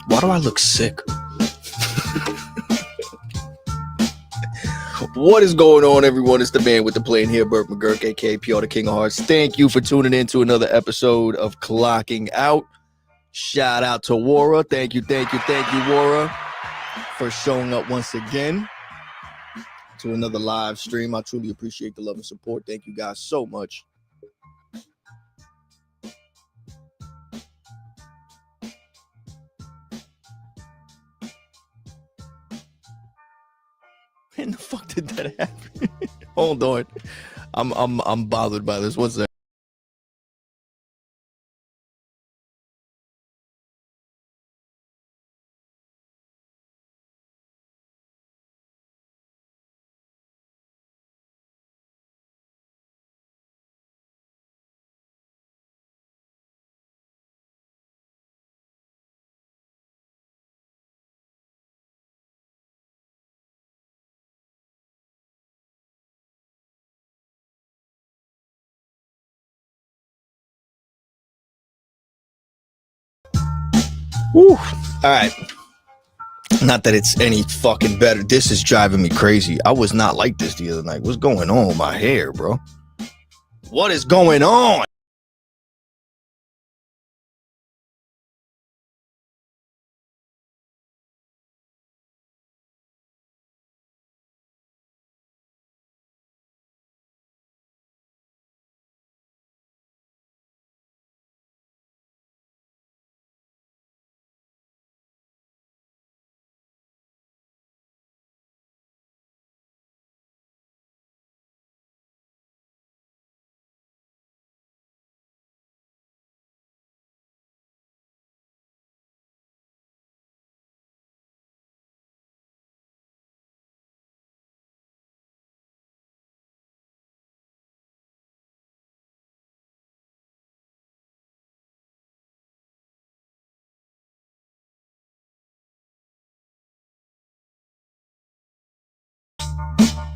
Why do I look sick? What is going on, everyone? It's the man with the plan here, Burt McGurk, aka PR the King of Hearts. Thank you for tuning in to another episode of Clocking Out. Shout out to Wara. Thank you, Wara, for showing up once again to another live stream. I truly appreciate the love and support. Thank you guys so much. When the fuck did that happen? Hold on. I'm bothered by this. What's that? Woo. All right. Not that it's any fucking better. This is driving me crazy. I was not like this the other night. What's going on with my hair, bro? What is going on?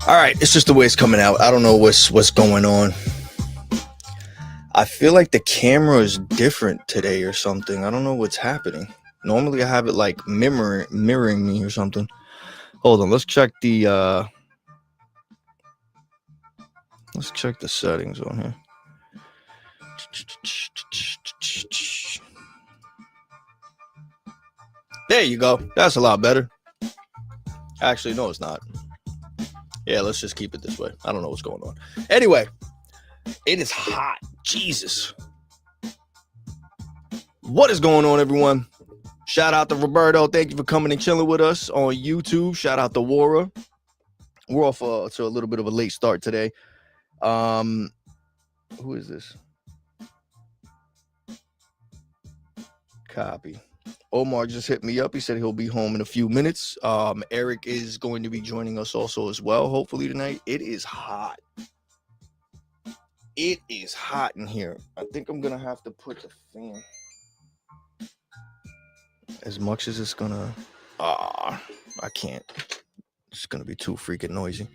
All right, it's just the way it's coming out. I don't know what's going on. I feel like the camera is different today or something. I don't know what's happening. Normally I have it like mirroring me or something. Hold on, let's check the settings on here. There you go. That's a lot better. Actually, no, it's not. Yeah, let's just keep it this way. I don't know what's going on. Anyway, it is hot. Jesus. What is going on, everyone? Shout out to Roberto. Thank you for coming and chilling with us on YouTube. Shout out to Wara. We're off to a little bit of a late start today. Who is this? Copy. Omar just hit me up. He said he'll be home in a few minutes. Eric is going to be joining us also as well, hopefully tonight. It is hot. It is hot in here. I think I'm going to have to put the fan. As much as it's going to... I can't. It's going to be too freaking noisy.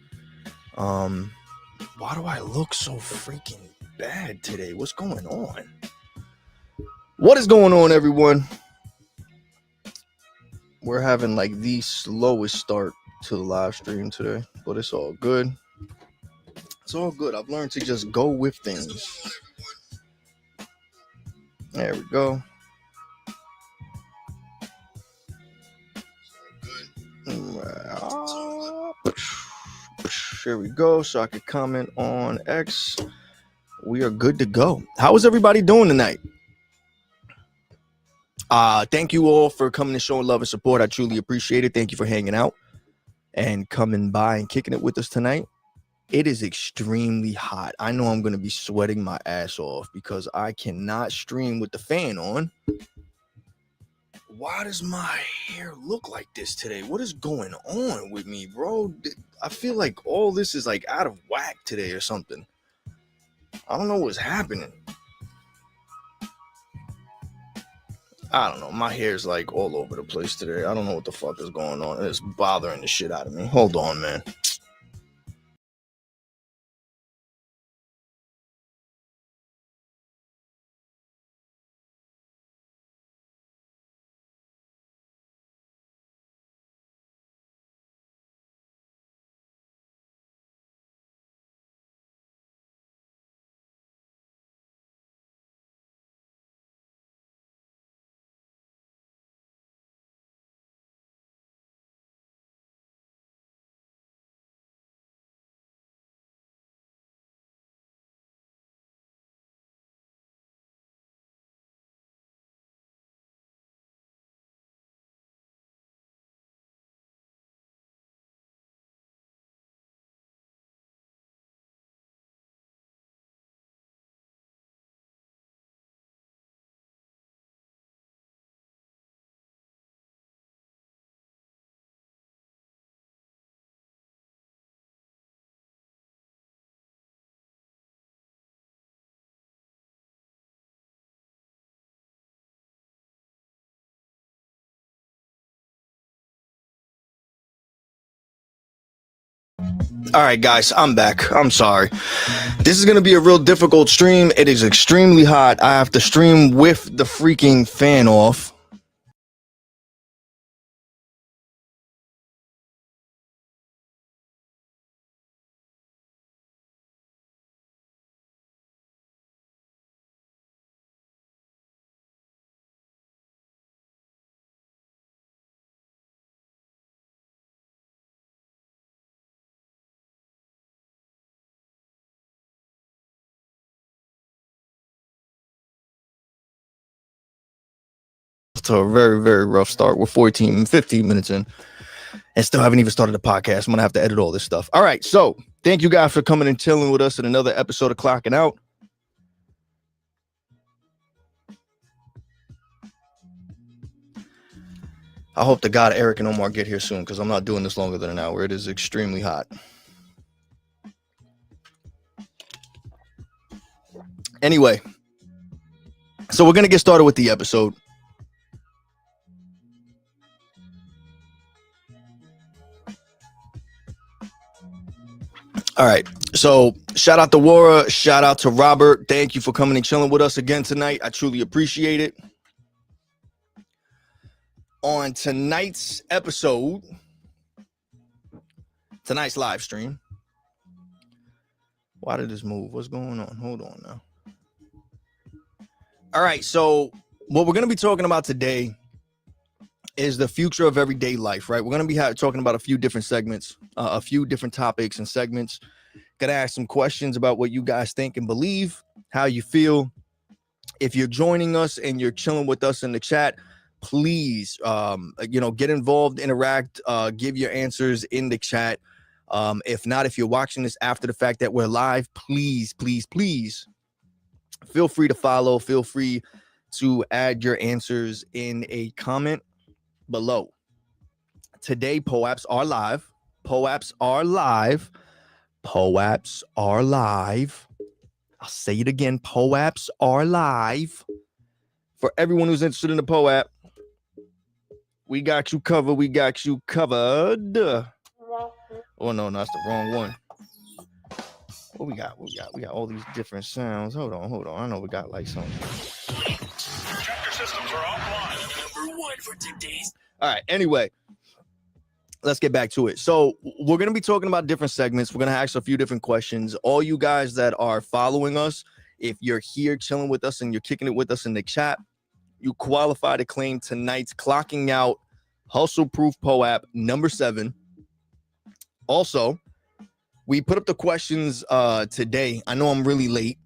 Why do I look so freaking bad today? What's going on? What is going on, everyone? We're having like the slowest start to the live stream today, but it's all good. It's all good. I've learned to just go with things. There we go. Here we go. So I could comment on X. We are good to go. How is everybody doing tonight? Thank you all for coming and showing love and support. I truly appreciate it. Thank you for hanging out and coming by and kicking it with us tonight. It is extremely hot. I know I'm going to be sweating my ass off because I cannot stream with the fan on. Why does my hair look like this today? What is going on with me, bro? I feel like all this is like out of whack today or something. I don't know what's happening. I don't know. My hair's like all over the place today. I don't know what the fuck is going on. It's bothering the shit out of me. Hold on, man. All right, guys, I'm back. I'm sorry. This is going to be a real difficult stream. It is extremely hot. I have to stream with the freaking fan off. To a very, very rough start. We're 15 minutes in and still haven't even started the podcast. I'm going to have to edit all this stuff. All right. So thank you guys for coming and chilling with us in another episode of Clocking Out. I hope to God Eric and Omar get here soon because I'm not doing this longer than an hour. It is extremely hot. Anyway, so we're going to get started with the episode. All right. So shout out to Wara. Shout out to Robert. Thank you for coming and chilling with us again tonight. I truly appreciate it. On tonight's episode, tonight's live stream. Why did this move? What's going on? Hold on now. All right. So what we're going to be talking about today is the future of everyday life, right? We're going to be talking about a few different segments, a few different topics and segments. Gonna ask some questions about what you guys think and believe, how you feel. If you're joining us and you're chilling with us in the chat, please, get involved, interact, give your answers in the chat. If not, if you're watching this after the fact that we're live, please, please, please feel free to follow. Feel free to add your answers in a comment below. Today, POAPs are live. POAPs are live. POAPs are live. I'll say it again. POAPs are live. For everyone who's interested in the POAP, we got you covered. We got you covered. Oh, no, that's the wrong one. What we got? We got all these different sounds. Hold on. I know we got like something. Check your systems are offline. Number one for today's. All right. Anyway, let's get back to it. So we're going to be talking about different segments. We're going to ask a few different questions. All you guys that are following us, if you're here chilling with us and you're kicking it with us in the chat, you qualify to claim tonight's Clocking Out Hustle Proof POAP number 7. Also, we put up the questions today. I know I'm really late,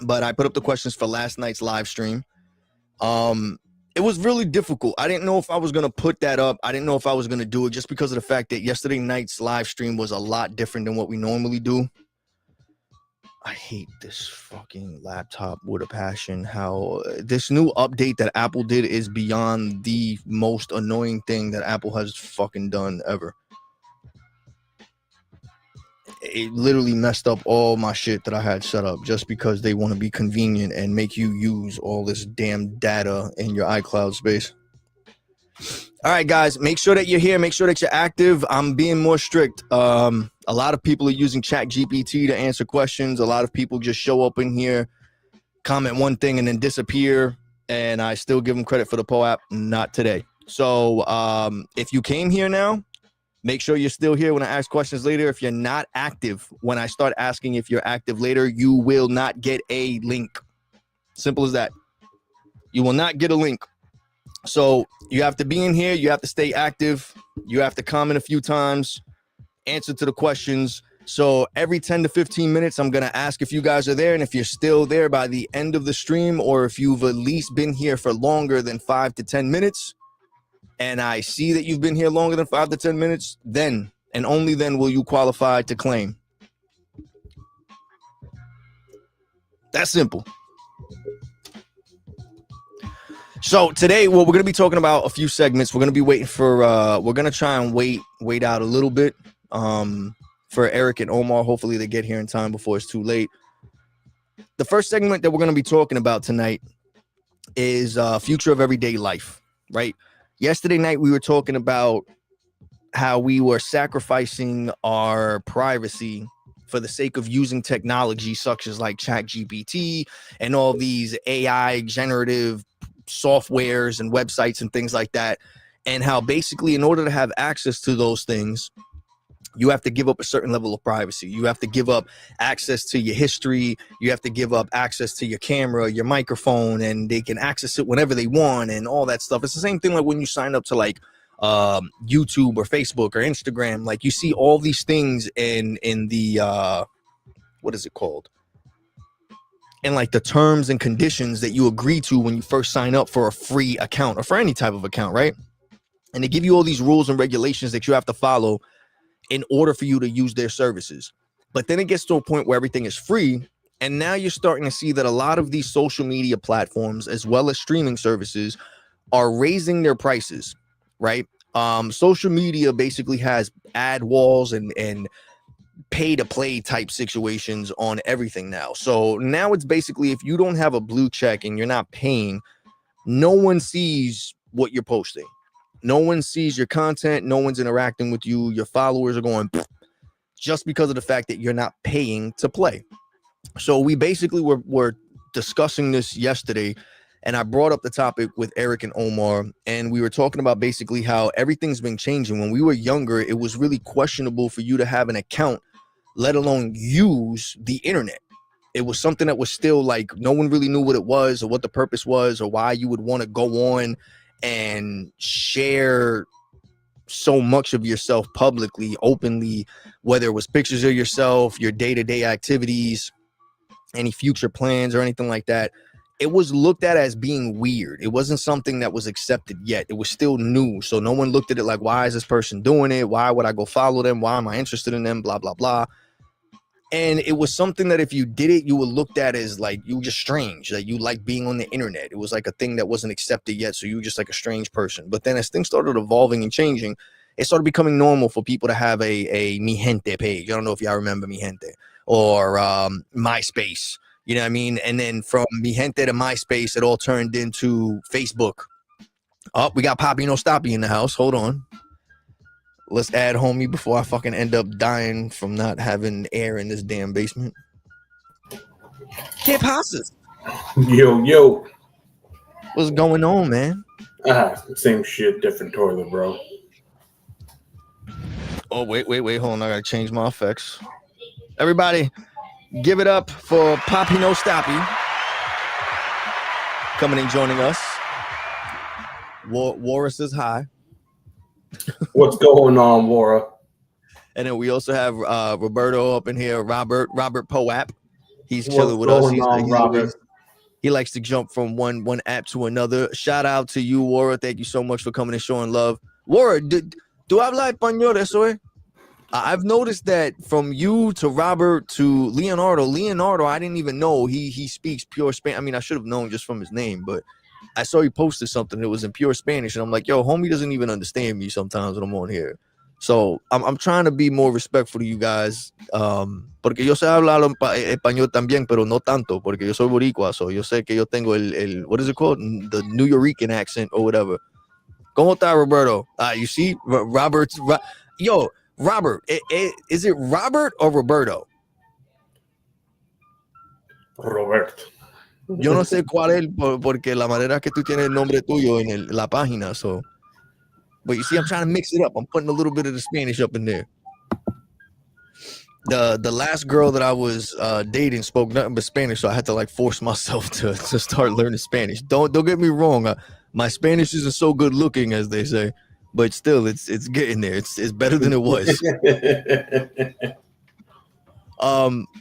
but I put up the questions for last night's live stream. It was really difficult. I didn't know if I was going to put that up. I didn't know if I was going to do it just because of the fact that yesterday night's live stream was a lot different than what we normally do. I hate this fucking laptop with a passion. How this new update that Apple did is beyond the most annoying thing that Apple has fucking done ever. It literally messed up all my shit that I had set up just because they want to be convenient and make you use all this damn data in your iCloud space. All right, guys, make sure that you're here. Make sure that you're active. I'm being more strict. A lot of people are using ChatGPT to answer questions. A lot of people just show up in here, comment one thing, and then disappear. And I still give them credit for the POAP. Not today. So if you came here now, make sure you're still here when I ask questions later. If you're not active, when I start asking if you're active later, you will not get a link. Simple as that. You will not get a link. So you have to be in here. You have to stay active. You have to comment a few times, answer to the questions. So every 10 to 15 minutes, I'm going to ask if you guys are there. And if you're still there by the end of the stream, or if you've at least been here for longer than 5 to 10 minutes, and I see that you've been here longer than 5 to 10 minutes, then and only then will you qualify to claim. That's simple. So today, well, we're going to be talking about a few segments. We're going to be waiting for, we're going to try and wait out a little bit for Eric and Omar. Hopefully they get here in time before it's too late. The first segment that we're going to be talking about tonight is future of everyday life, right? Yesterday night, we were talking about how we were sacrificing our privacy for the sake of using technology such as like ChatGPT and all these AI generative softwares and websites and things like that. And how basically, in order to have access to those things, you have to give up a certain level of privacy. You have to give up access to your history. You have to give up access to your camera, your microphone, and they can access it whenever they want and all that stuff. It's the same thing like when you sign up to like YouTube or Facebook or Instagram. Like you see all these things in the what is it called? And like the terms and conditions that you agree to when you first sign up for a free account or for any type of account, right? And they give you all these rules and regulations that you have to follow in order for you to use their services. But then it gets to a point where everything is free. And now you're starting to see that a lot of these social media platforms, as well as streaming services, are raising their prices, right? Social media basically has ad walls and pay to play type situations on everything now. So now it's basically, if you don't have a blue check and you're not paying, no one sees what you're posting. No one sees your content. No one's interacting with you. Your followers are going just because of the fact that you're not paying to play. So we basically were discussing this yesterday, and I brought up the topic with Eric and Omar, and we were talking about basically how everything's been changing. When we were younger, it was really questionable for you to have an account, let alone use the internet. It was something that was still like no one really knew what it was or what the purpose was or why you would want to go on and share so much of yourself publicly, openly, whether it was pictures of yourself, your day-to-day activities, any future plans or anything like that. It was looked at as being weird. It wasn't something that was accepted yet. It was still new. So no one looked at it like, why is this person doing it? Why would I go follow them? Why am I interested in them? Blah, blah, blah. And it was something that if you did it, you were looked at as like you were just strange, that you like being on the internet. It was like a thing that wasn't accepted yet. So you were just like a strange person. But then as things started evolving and changing, it started becoming normal for people to have a Mi Gente page. I don't know if y'all remember Mi Gente or MySpace. You know what I mean? And then from Mi Gente to MySpace, it all turned into Facebook. Oh, we got Poppy No Stoppy in the house. Hold on. Let's add homie before I fucking end up dying from not having air in this damn basement. ¿Qué pasas? Yo. What's going on, man? Same shit, different toilet, bro. Oh, wait. Hold on. I gotta change my effects. Everybody, give it up for Poppy No Stoppy coming and joining us. Wara says hi. What's going on, Wara? And then we also have Roberto up in here, Robert Poap. He's chilling with us. He likes to jump from one app to another. Shout out to you, Wara. Thank you so much for coming and showing love. Wara, do habla español eso, eh? I've noticed that from you to Robert to Leonardo, I didn't even know he speaks pure Spanish. I mean, I should have known just from his name, but I saw he posted something that was in pure Spanish, and I'm like, yo, homie doesn't even understand me sometimes when I'm on here. So I'm trying to be more respectful to you guys, porque yo sé hablar español también, pero no tanto, porque yo soy boricua, so yo sé que yo tengo el what is it called? The New Yorican accent or whatever. ¿Cómo está, Roberto? You see, Robert, is it Robert or Roberto? Robert. Yo no sé cuál es porque la manera que tú tienes el nombre tuyo en la página, so. But you see, I'm trying to mix it up. I'm putting a little bit of the Spanish up in there. The last girl that I was dating spoke nothing but Spanish, so I had to like force myself to start learning Spanish. Don't get me wrong. My Spanish isn't so good looking, as they say, but still, it's getting there. It's better than it was.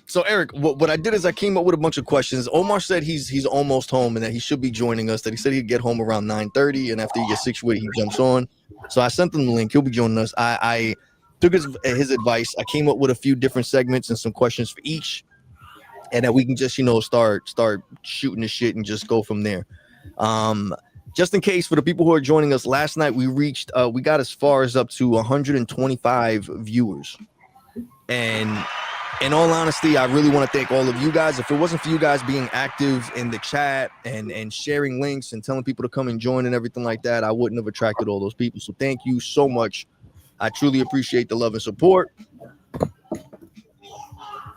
So Eric, what I did is I came up with a bunch of questions. Omar said he's almost home and that he should be joining us. That he said he'd get home around 9:30, and after he gets situated, he jumps on. So I sent him the link. He'll be joining us. I took his advice. I came up with a few different segments and some questions for each, and that we can just start shooting the shit and just go from there. Just in case for the people who are joining us, last night we got as far as up to 125 viewers, and in all honesty, I really want to thank all of you guys. If it wasn't for you guys being active in the chat and sharing links and telling people to come and join and everything like that, I wouldn't have attracted all those people. So thank you so much I truly appreciate the love and support.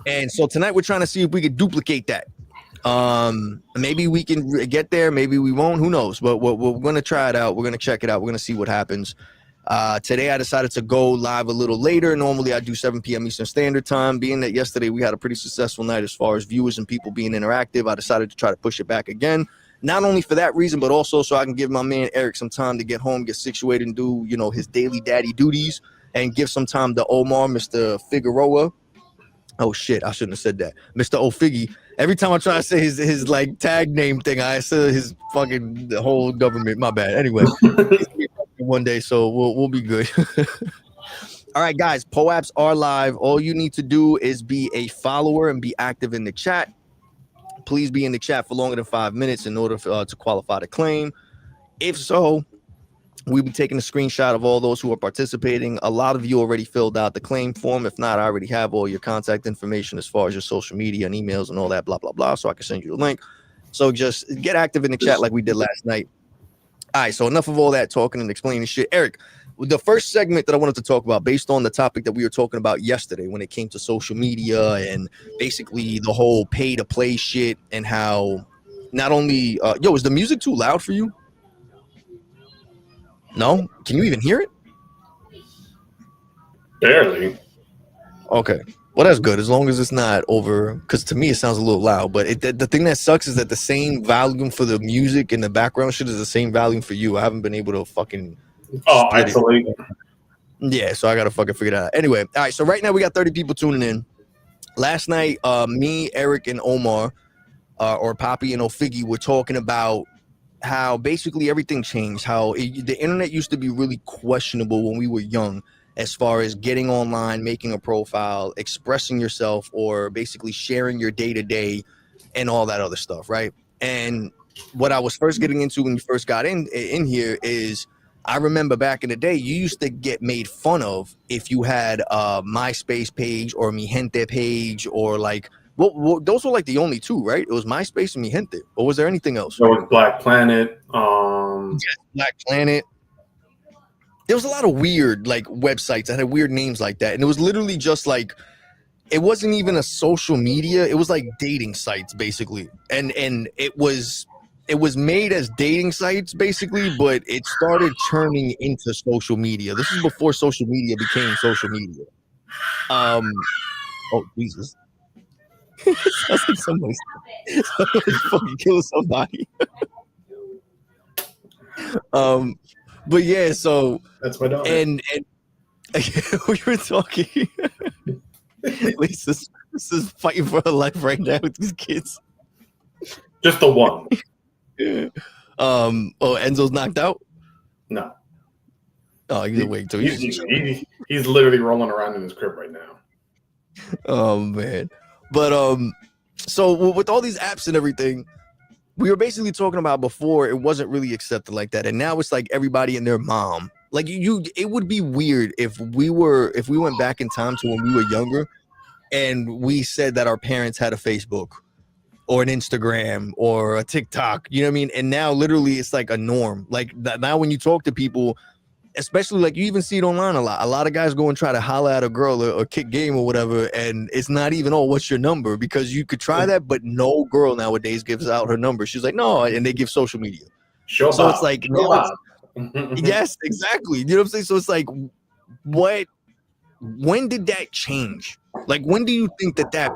And so tonight we're trying to see if we could duplicate that. Maybe we can get there, maybe we won't, who knows, but we're going to try it out. We're going to check it out. We're going to see what happens. Today I decided to go live a little later. Normally I do 7 p.m. Eastern Standard Time. Being that yesterday we had a pretty successful night as far as viewers and people being interactive, I decided to try to push it back again. Not only for that reason, but also so I can give my man Eric some time to get home, get situated, and do, you know, his daily daddy duties, and give some time to Omar, Mr. Figueroa. Oh shit, I shouldn't have said that. Mr. O'Figgy. Every time I try to say his like tag name thing, I say his fucking the whole government. My bad. Anyway, one day, so we'll be good. All right, guys, POAPs are live. All you need to do is be a follower and be active in the chat. Please be in the chat for longer than 5 minutes in order for, to qualify the claim. If so, we'll be taking a screenshot of all those who are participating. A lot of you already filled out the claim form. If not, I already have all your contact information as far as your social media and emails and all that, blah, blah, blah. So I can send you the link. So just get active in the chat like we did last night. All right, so enough of all that talking and explaining shit. Eric, the first segment that I wanted to talk about, based on the topic that we were talking about yesterday when it came to social media and basically the whole pay-to-play shit and how not only... yo, is the music too loud for you? No? Can you even hear it? Barely. Okay. Well, that's good as long as it's not over, because to me it sounds a little loud. But the thing that sucks is that the same volume for the music and the background shit is the same volume for you. I haven't been able to fucking Isolate. Yeah, so I gotta fucking figure that out. Anyway, all right. So right now we got 30 people tuning in. Last night, me, Eric, and Omar, or Poppy and O'Figgy, were talking about how basically everything changed. How the internet used to be really questionable when we were young, as far as getting online, making a profile, expressing yourself, or basically sharing your day-to-day and all that other stuff, right? And what I was first getting into when you first got in here is, I remember back in the day, you used to get made fun of if you had a MySpace page or Mi Gente page, or like, what those were like the only two, right? It was MySpace and Mi Gente, or was there anything else? There was Black Planet. Yes, Black Planet. There was a lot of weird like websites that had weird names like that, and it was literally just like, it wasn't even a social media, it was like dating sites basically, and it was made as dating sites basically, but it started turning into social media. This is before social media became social media. Oh Jesus. Sounds like somebody's fucking killing somebody. But yeah, so That's my dog. And we were talking. Lisa's fighting for her life right now with these kids. Just the one. Oh, Enzo's knocked out? No. Oh, he's awake too. He's literally rolling around in his crib right now. Oh man. But so with all these apps and everything, we were basically talking about before, it wasn't really accepted like that, and now it's like everybody and their mom. Like it would be weird if we went back in time to when we were younger and we said that our parents had a Facebook or an Instagram or a TikTok, you know what I mean? And now literally it's like a norm. Like now when you talk to people, especially like you even see it online a lot of guys go and try to holler at a girl or kick game or whatever, and it's not even, oh, what's your number? Because you could try that, but no girl nowadays gives out her number. She's like, no, and they give social media. So it's like, yes, exactly. You know what I'm saying? So it's like, when did that change? Like, when do you think that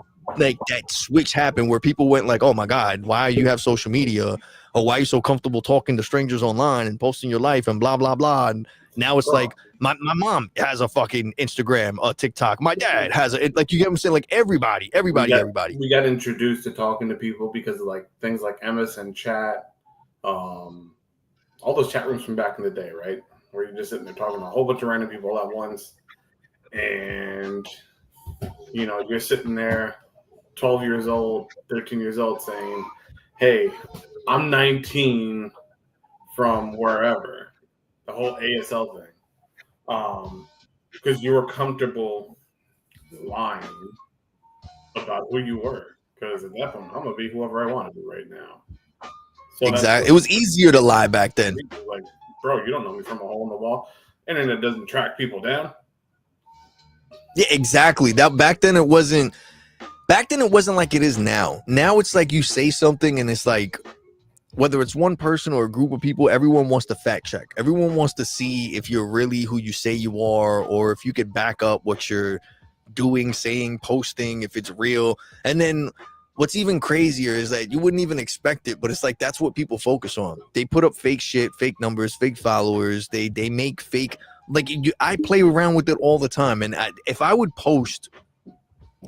switch happened where people went like, oh my God, why you have social media, or why are you so comfortable talking to strangers online and posting your life and blah, blah, blah. And now it's like, my mom has a fucking Instagram, a TikTok. My dad has like, you get what I'm saying? Like everybody. We got introduced to talking to people because of like things like MSN chat, all those chat rooms from back in the day, right? Where you're just sitting there talking to a whole bunch of random people all at once. And, you know, you're sitting there 12 years old, 13 years old saying, hey, I'm 19 from wherever, the whole ASL thing. Because you were comfortable lying about who you were. Because at that point, I'm going to be whoever I want to be right now. So exactly. It was easier to lie back then. Like, bro, you don't know me from a hole in the wall. internet doesn't track people down. Yeah, exactly. That back then it wasn't. Back then it wasn't like it is now. Now it's like you say something and it's like, whether it's one person or a group of people, everyone wants to fact check. Everyone wants to see if you're really who you say you are, or if you could back up what you're doing, saying, posting, if it's real. And then what's even crazier is that you wouldn't even expect it, but it's like that's what people focus on. They put up fake shit, fake numbers, fake followers. They make fake, like I play around with it all the time. And if I would post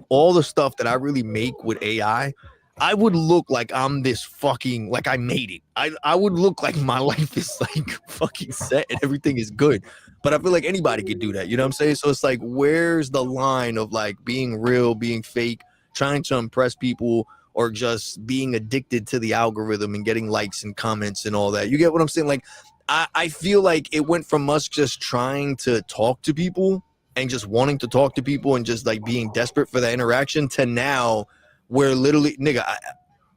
all the stuff that I really make with AI, I would look like I'm this fucking, like I made it. I would look like my life is like fucking set and everything is good. But I feel like anybody could do that. You know what I'm saying? So it's like, where's the line of like being real, being fake, trying to impress people, or just being addicted to the algorithm and getting likes and comments and all that? You get what I'm saying? Like, I feel like it went from us just trying to talk to people and just wanting to talk to people and just like being desperate for that interaction to now where literally, nigga,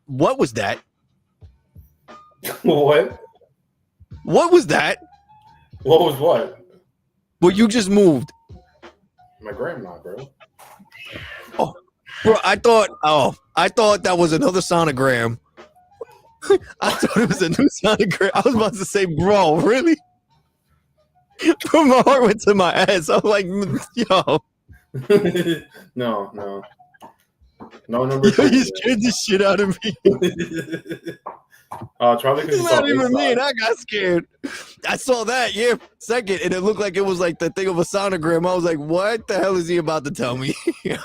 what was that? What? What was that? What was what? Well, you just moved. My grandma, bro. Oh, bro, I thought that was another sonogram. I thought it was a new sonogram. I was about to say, bro, really? From my heart went to my ass. I'm like, yo. No number. Yo, you scared the shit out of me. Probably It's not even me, and I got scared. I saw that, yeah, second, and it looked like it was like the thing of a sonogram. I was like, what the hell is he about to tell me? You're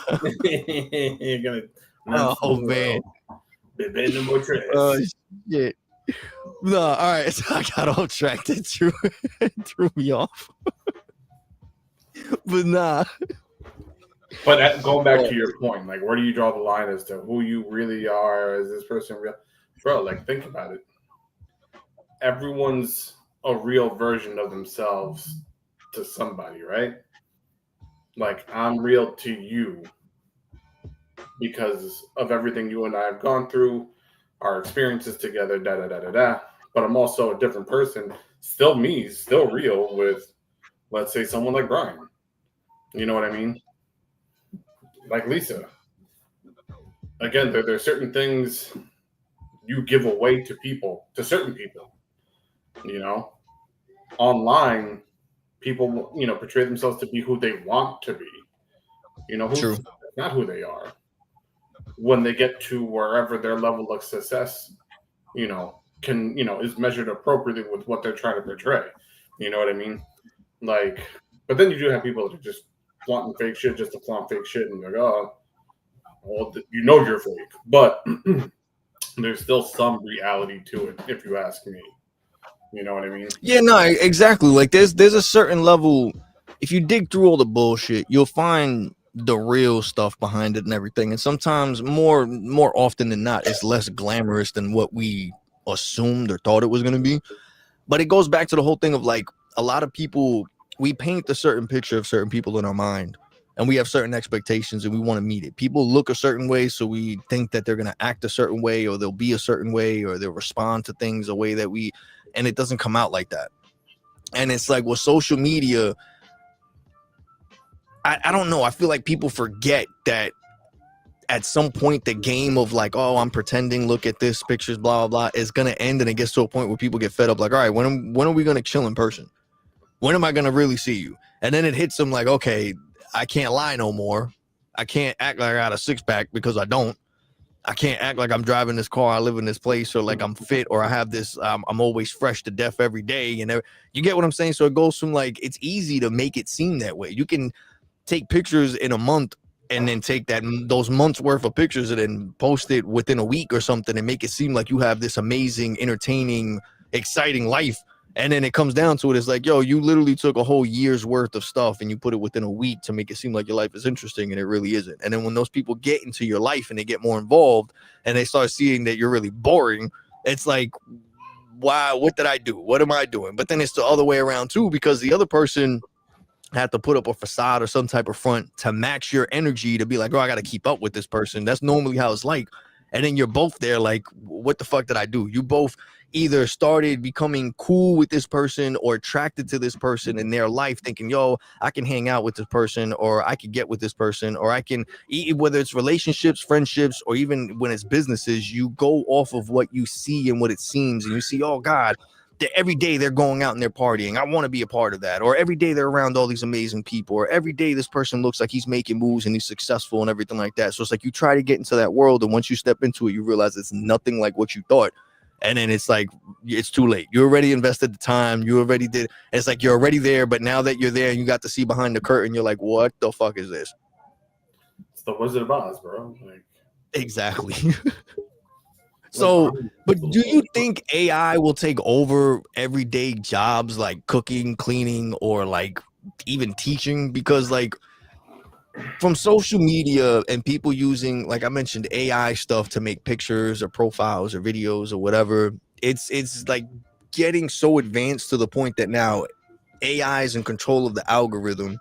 gonna. Oh man. Oh shit. No, all right. So I got off track. That threw me off. But nah. But going back to your point, like, where do you draw the line as to who you really are? Is this person real? Bro, like, think about it. Everyone's a real version of themselves to somebody, right? Like, I'm real to you because of everything you and I have gone through, our experiences together, da-da-da-da-da. But I'm also a different person, still me, still real with, let's say, someone like Brian. You know what I mean? Like Lisa. Again, there are certain things you give away to people, to certain people. You know, online, people, portray themselves to be who they want to be. Who's not who they are. When they get to wherever their level of success, is measured appropriately with what they're trying to portray. You know what I mean? Like, but then you do have people that are just flaunting fake shit just to flaunt fake shit, and you're like, oh, well, you're fake. But there's still some reality to it, if you ask me. You know what I mean? Yeah, no, exactly. Like, there's a certain level. If you dig through all the bullshit, you'll find the real stuff behind it and everything. And sometimes, more often than not, it's less glamorous than what we assumed or thought it was going to be. But it goes back to the whole thing of like, a lot of people, we paint a certain picture of certain people in our mind, and we have certain expectations and we want to meet it. People look a certain way, so we think that they're going to act a certain way, or they'll be a certain way, or they'll respond to things a way that and it doesn't come out like that. And it's like, with social media, I don't know. I feel like people forget that at some point the game of like, oh, I'm pretending, look at this, pictures, blah, blah, blah, is going to end. And it gets to a point where people get fed up. Like, all right, when are we going to chill in person? When am I going to really see you? And then it hits them like, okay, I can't lie no more. I can't act like I got a six pack because I don't. I can't act like I'm driving this car, I live in this place, or like I'm fit, or I have this, I'm always fresh to death every day. You get what I'm saying? So it goes from like, it's easy to make it seem that way. You can take pictures in a month and then take those months worth of pictures and then post it within a week or something and make it seem like you have this amazing, entertaining, exciting life. And then it comes down to it, it's like, yo, you literally took a whole year's worth of stuff and you put it within a week to make it seem like your life is interesting, and it really isn't. And then when those people get into your life and they get more involved and they start seeing that you're really boring, it's like, wow, what did I do? What am I doing? But then it's the other way around too, because the other person had to put up a facade or some type of front to match your energy, to be like, oh, I got to keep up with this person. That's normally how it's like. And then you're both there like, what the fuck did I do? You both either started becoming cool with this person or attracted to this person in their life, thinking, yo, I can hang out with this person, or I can get with this person, or I can, whether it's relationships, friendships, or even when it's businesses, you go off of what you see and what it seems, and you see, oh God, every day they're going out and they're partying. I want to be a part of that. Or every day they're around all these amazing people. Or every day this person looks like he's making moves and he's successful and everything like that. So it's like you try to get into that world, and once you step into it, you realize it's nothing like what you thought. And then it's like, it's too late. You already invested the time. You already did. It's like you're already there. But now that you're there and you got to see behind the curtain, you're like, what the fuck is this? It's the Wizard of Oz, bro. Like, exactly. So, but do you think AI will take over everyday jobs like cooking, cleaning, or like even teaching? Because like from social media and people using, like I mentioned, AI stuff to make pictures or profiles or videos or whatever, it's like getting so advanced to the point that now AI is in control of the algorithm.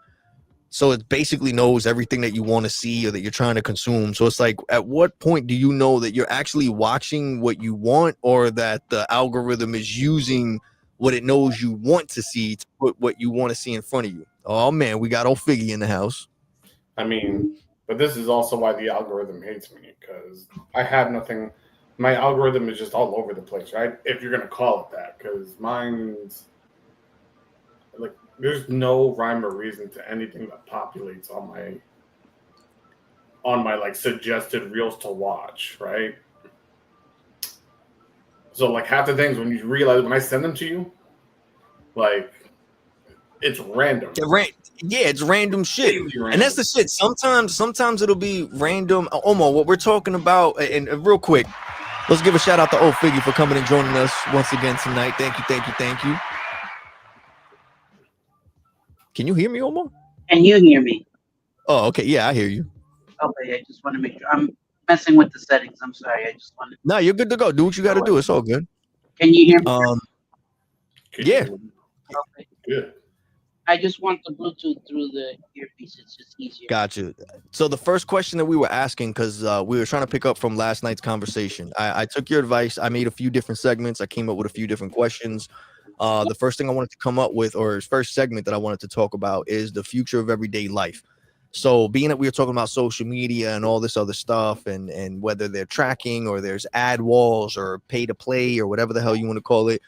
So it basically knows everything that you want to see or that you're trying to consume. So it's like, at what point do you know that you're actually watching what you want, or that the algorithm is using what it knows you want to see to put what you want to see in front of you? Oh man, we got old Figgy in the house. I mean, but this is also why the algorithm hates me, because I have nothing. My algorithm is just all over the place, right? If you're gonna call it that, because mine's like, there's no rhyme or reason to anything that populates on my like suggested reels to watch, right? So like half the things, when you realize, when I send them to you, like, it's random. Yeah, it's random shit. Random. And that's the shit. Sometimes it'll be random. Omo, what we're talking about, and real quick, let's give a shout out to old Figgy for coming and joining us once again tonight. Thank you. Can you hear me, Omo? Can you hear me? Oh, okay. Yeah, I hear you. Okay, I just want to make sure. I'm messing with the settings. I'm sorry. I just wanted. No, you're good to go. Do what you got to do. It's all good. Can you hear me? Yeah. Okay. Good. I just want the Bluetooth through the earpiece. It's just easier. Gotcha. So the first question that we were asking, because we were trying to pick up from last night's conversation, I took your advice. I made a few different segments. I came up with a few different questions. The first thing I wanted to come up with, or first segment that I wanted to talk about, is the future of everyday life. So being that we were talking about social media and all this other stuff, and whether they're tracking or there's ad walls or pay to play or whatever the hell you want to call it,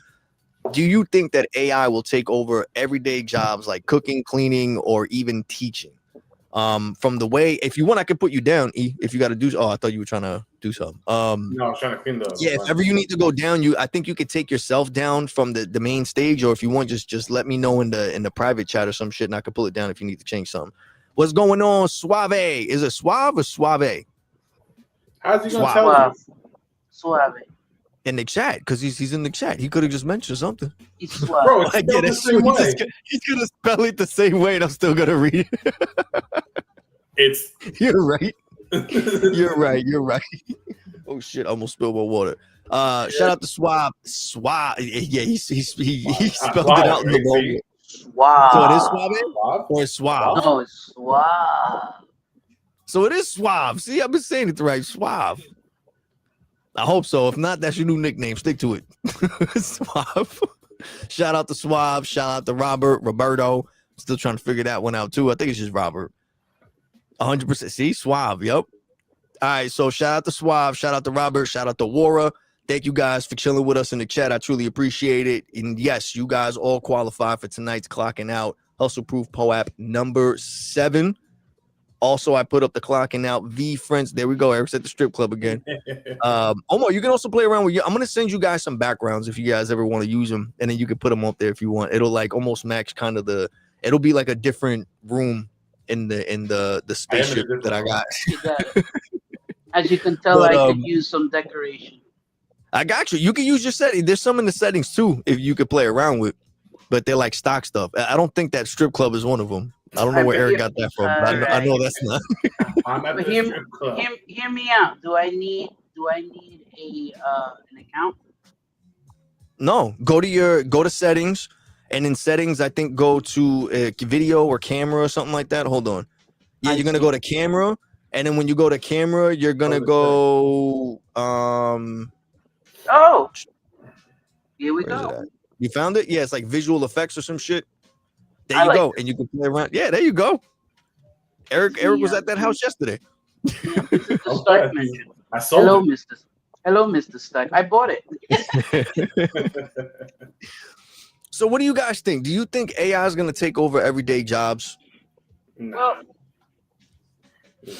do you think that AI will take over everyday jobs like cooking, cleaning, or even teaching? From the way, if you want, I could put you down, E, if you got to do. Oh, I thought you were trying to do something. No, I was trying to clean the. Yeah, if ever you need to go down, I think you could take yourself down from the main stage, or if you want, just let me know in the private chat or some shit, and I could pull it down if you need to change something. What's going on, Suave? Is it Suave or Suave? How's he gonna tell you? Suave. In the chat, because he's in the chat. He could have just mentioned something. He's Suave. Bro, it's spelled the same way. He's gonna spell it the same way, and I'm still gonna read it. You're right. You're right. Oh shit! I almost spilled my water. Shout out to Swab. Yeah, he spelled it out in the moment. Wow. So it is Suave or Suave? No, it's Suave. So it is Suave. See, I've been saying it right. Suave. I hope so. If not, that's your new nickname. Stick to it. Suave. Shout out to Suave. Shout out to Roberto. Still trying to figure that one out too. I think it's just Robert. 100%. See, Suave. Yep. All right. So shout out to Suave. Shout out to Robert. Shout out to Wara. Thank you guys for chilling with us in the chat. I truly appreciate it. And yes, you guys all qualify for tonight's Clocking Out Hustle Proof POAP number 7. Also, I put up the Clocking Out V Friends. There we go. Eric's at the strip club again. Omar, you can also play around with you. I'm going to send you guys some backgrounds if you guys ever want to use them. And then you can put them up there if you want. It'll like almost match kind of it'll be like a different room in the spaceship that I got. As you can tell, I could use some decoration. I got you. You can use your setting. There's some in the settings too, if you could play around with, but they're like stock stuff. I don't think that strip club is one of them. I don't know where Eric got that from. But I know that's not. But hear me out. Do I need a an account? No. Go to settings, and in settings, I think go to video or camera or something like that. Hold on. Yeah, you're gonna go to camera, and then when you go to camera, you're gonna go Oh. Here we Where is it go. at? You found it? Yeah, it's like visual effects or some shit. There I you like go, and you can play around. Yeah, there you go. Eric was at that house yesterday. yeah, this is the I'm Stark glad mention. I sold Hello, it. Mr. Hello, Mr. Stark. I bought it. So, what do you guys think? Do you think AI is going to take over everyday jobs? Nah, Well, nah.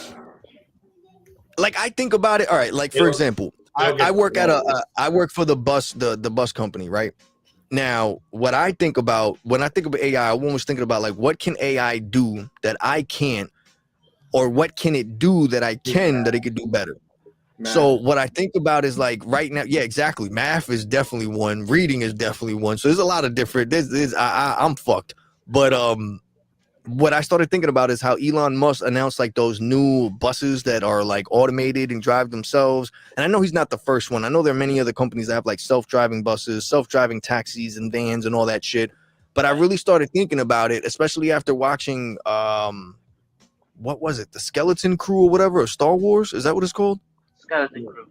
Like, I think about it. All right, like for It'll, example, it'll I get work at slow. I work for the bus company, right? Now, what I think about when I think about AI, I'm always thinking about like what can AI do that I can't, or what can it do that I can that it could do better. So Math. what I think about is like right now, yeah, exactly. Math is definitely one. Reading is definitely one. So there's a lot of different. I'm fucked. But what I started thinking about is how Elon Musk announced like those new buses that are like automated and drive themselves. And I know he's not the first one. I know there are many other companies that have like self-driving buses, self-driving taxis and vans and all that shit. But I really started thinking about it, especially after watching what was it, the Skeleton Crew or whatever, or Star Wars? Is that what it's called? Skeleton Crew.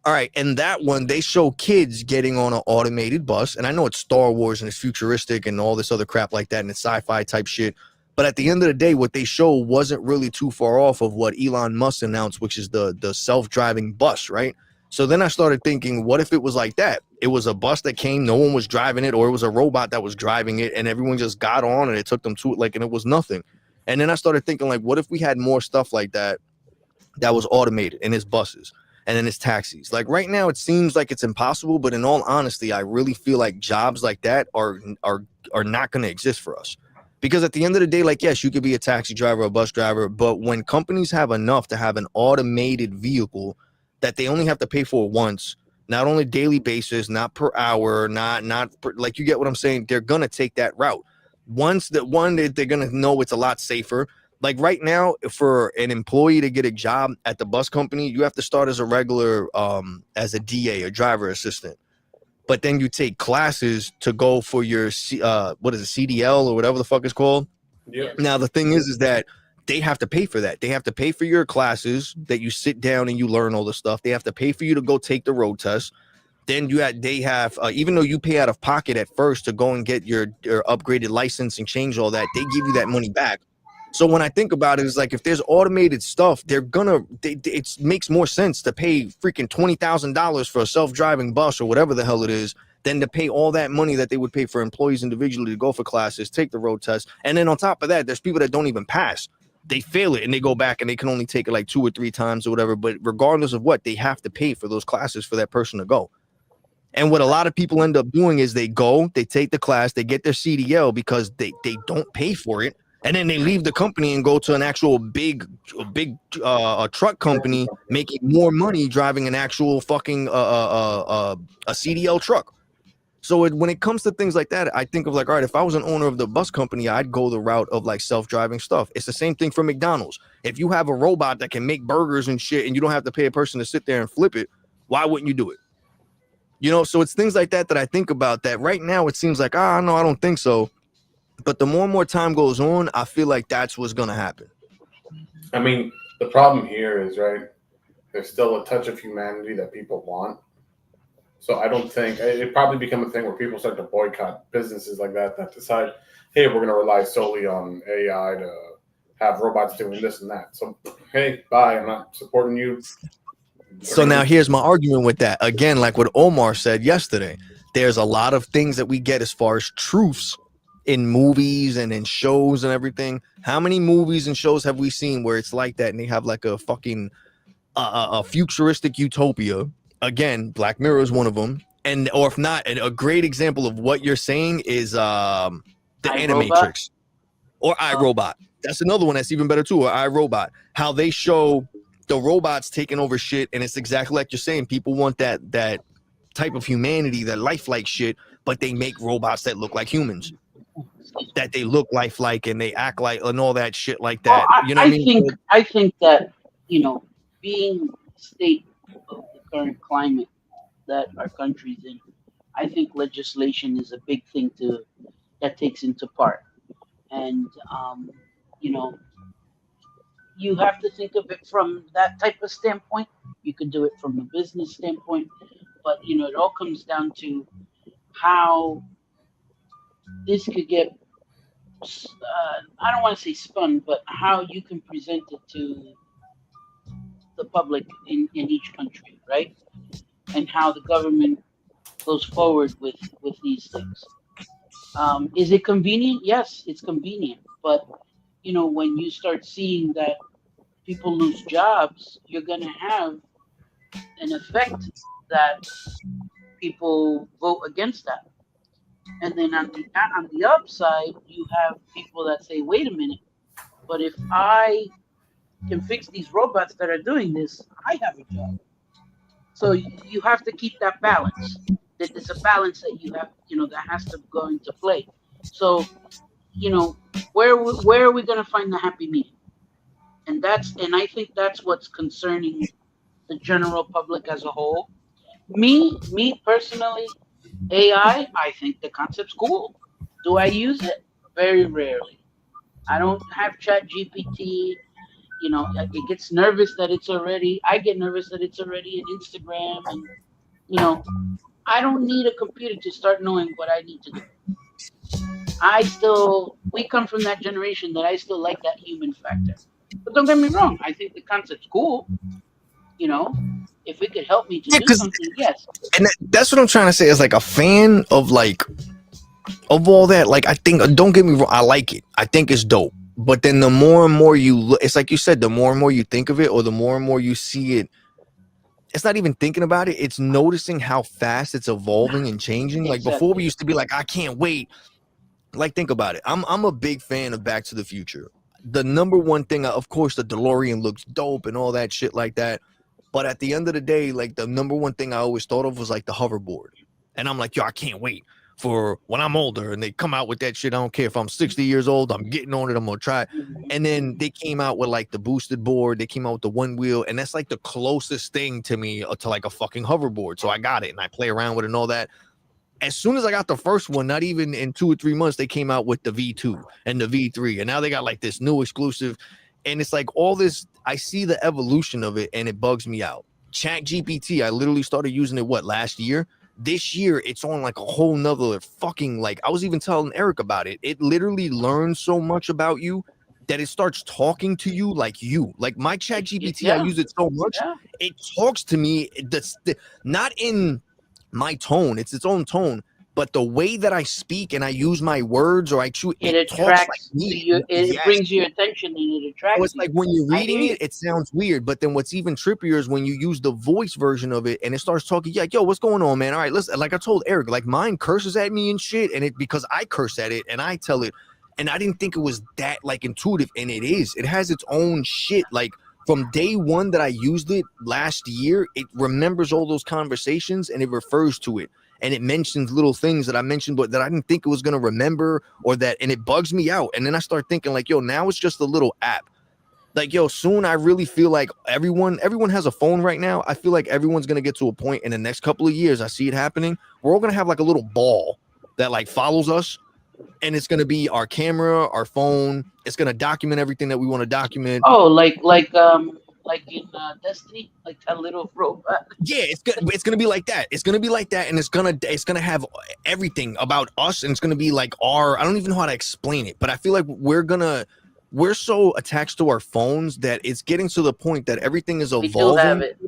All right, and that one they show kids getting on an automated bus, and I know it's Star Wars and it's futuristic and all this other crap like that, and it's sci-fi type shit. But at the end of the day, what they show wasn't really too far off of what Elon Musk announced, which is the self-driving bus, right? So then I started thinking, what if it was like that? It was a bus that came, no one was driving it, or it was a robot that was driving it, and everyone just got on and it took them to it, like, and it was nothing. And then I started thinking, like, what if we had more stuff like that that was automated in his buses and in his taxis? Like right now, it seems like it's impossible, but in all honesty, I really feel like jobs like that are not going to exist for us. Because at the end of the day, like, yes, you could be a taxi driver, a bus driver, but when companies have enough to have an automated vehicle that they only have to pay for once, not on a daily basis, not per hour, not per, like, you get what I'm saying? They're gonna take that route. Once that one, they're gonna know it's a lot safer. Like right now, for an employee to get a job at the bus company, you have to start as a regular, as a DA, a driver assistant. But then you take classes to go for your what is it, CDL or whatever the fuck it's called. Yep. Now the thing is that they have to pay for that. They have to pay for your classes that you sit down and you learn all the stuff. They have to pay for you to go take the road test. Then they have even though you pay out of pocket at first to go and get your upgraded license and change all that, they give you that money back. So when I think about it, it's like if there's automated stuff, it makes more sense to pay freaking $20,000 for a self-driving bus or whatever the hell it is than to pay all that money that they would pay for employees individually to go for classes, take the road test. And then on top of that, there's people that don't even pass. They fail it and they go back and they can only take it like 2 or 3 times or whatever. But regardless of what, they have to pay for those classes for that person to go. And what a lot of people end up doing is they take the class, they get their CDL because they don't pay for it. And then they leave the company and go to an actual big a truck company making more money driving an actual fucking a CDL truck. So when it comes to things like that, I think of like, all right, if I was an owner of the bus company, I'd go the route of like self-driving stuff. It's the same thing for McDonald's. If you have a robot that can make burgers and shit and you don't have to pay a person to sit there and flip it, why wouldn't you do it? You know, so it's things like that that I think about that right now. It seems like, no, I don't think so. But the more and more time goes on, I feel like that's what's going to happen. I mean, the problem here is, right, there's still a touch of humanity that people want. So I don't think it probably become a thing where people start to boycott businesses like that decide, hey, we're going to rely solely on AI to have robots doing this and that. So, hey, bye. I'm not supporting you. So now here's my argument with that. Again, like what Omar said yesterday, there's a lot of things that we get as far as truths in movies and in shows and everything. How many movies and shows have we seen where it's like that and they have like a fucking a futuristic utopia? Again, Black Mirror is one of them. And or if not, a great example of what you're saying is the Animatrix or iRobot. That's another one that's even better too, or iRobot. How they show the robots taking over shit, and it's exactly like you're saying. People want that type of humanity, that lifelike shit, but they make robots that look like humans, that they look lifelike and they act like and all that shit like Well, that. You know what I mean? I think that being the state of the current climate that our country's in, I think legislation is a big thing that takes into part, and you know, you have to think of it from that type of standpoint. You could do it from a business standpoint, but it all comes down to how this could get, I don't want to say spun, but how you can present it to the public in each country, right? And how the government goes forward with these things. Is it convenient? Yes, it's convenient. But when you start seeing that people lose jobs, you're going to have an effect that people vote against that. And then on the upside, you have people that say, "Wait a minute, but if I can fix these robots that are doing this, I have a job." So you have to keep that balance. That there's a balance that you have, that has to go into play. So where are we going to find the happy medium? And I think that's what's concerning the general public as a whole. Me personally, I think the concept's cool. Do I use it? Very rarely. I don't have Chat GPT. It gets nervous that it's already. I get nervous that it's already in Instagram, and you know, I don't need a computer to start knowing what I need to do. We come from that generation that I still like that human factor. But don't get me wrong, I think the concept's cool. If it could help me to Yeah, do because something, yes. and that's what I'm trying to say is like a fan of of all that. Like I think, don't get me wrong, I like it. I think it's dope. But then the more and more you look, it's like you said, the more and more you think of it, or the more and more you see it. It's not even thinking about it. It's noticing how fast it's evolving and changing. Like before, we Exactly. used to be like, I can't wait. Like think about it. I'm a big fan of Back to the Future. The number one thing, of course, the DeLorean looks dope and all that shit like that. But at the end of the day, like the number one thing I always thought of was like the hoverboard. And I'm like, yo, I can't wait for when I'm older and they come out with that shit. I don't care if I'm 60 years old, I'm getting on it, I'm gonna try it. Mhm. And then they came out with like the boosted board, they came out with the one wheel, and that's like the closest thing to me to like a fucking hoverboard. So I got it and I play around with it and all that. As soon as I got the first one, not even in 2 or 3 months, they came out with the V2 and the V3. And now they got like this new exclusive. And it's like all this, I see the evolution of it and it bugs me out. Chat GPT, I literally started using it last year. This year, it's on like a whole nother fucking, like, I was even telling Eric about it. It literally learns so much about you that it starts talking to you like you. Like my Chat GPT, I Yeah, use it so much, yeah. it talks to me not in my tone, it's its own tone, but the way that I speak and I use my words or I chew, It it talks like attracts to me. you. It Yes. brings your attention and it So attracts it's you. like when you're I hear reading you. it, it sounds weird. But then what's even trippier is when you use the voice version of it and it starts talking, yeah, like, yo, what's going on, man? All right, listen, like I told Eric, like mine curses at me and shit. And it because I curse at it and I tell it, and I didn't think it was that like intuitive. And it is. It has its own shit. Like from day one that I used it last year, it remembers all those conversations and it refers to it. And it mentions little things that I mentioned, but that I didn't think it was gonna remember or that, and it bugs me out. And then I start thinking, like, yo, now it's just a little app. Like, yo, soon I really feel like everyone has a phone right now. I feel like everyone's gonna get to a point in the next couple of years. I see it happening. We're all gonna have like a little ball that like follows us, and it's gonna be our camera, our phone. It's gonna document everything that we want to document. Oh, like in Destiny, like that little robot. Yeah, it's gonna be like that. It's gonna be like that, and it's gonna have everything about us, and it's gonna be like I don't even know how to explain it, but I feel like we're so attached to our phones that it's getting to the point that everything is We do have evolving. it.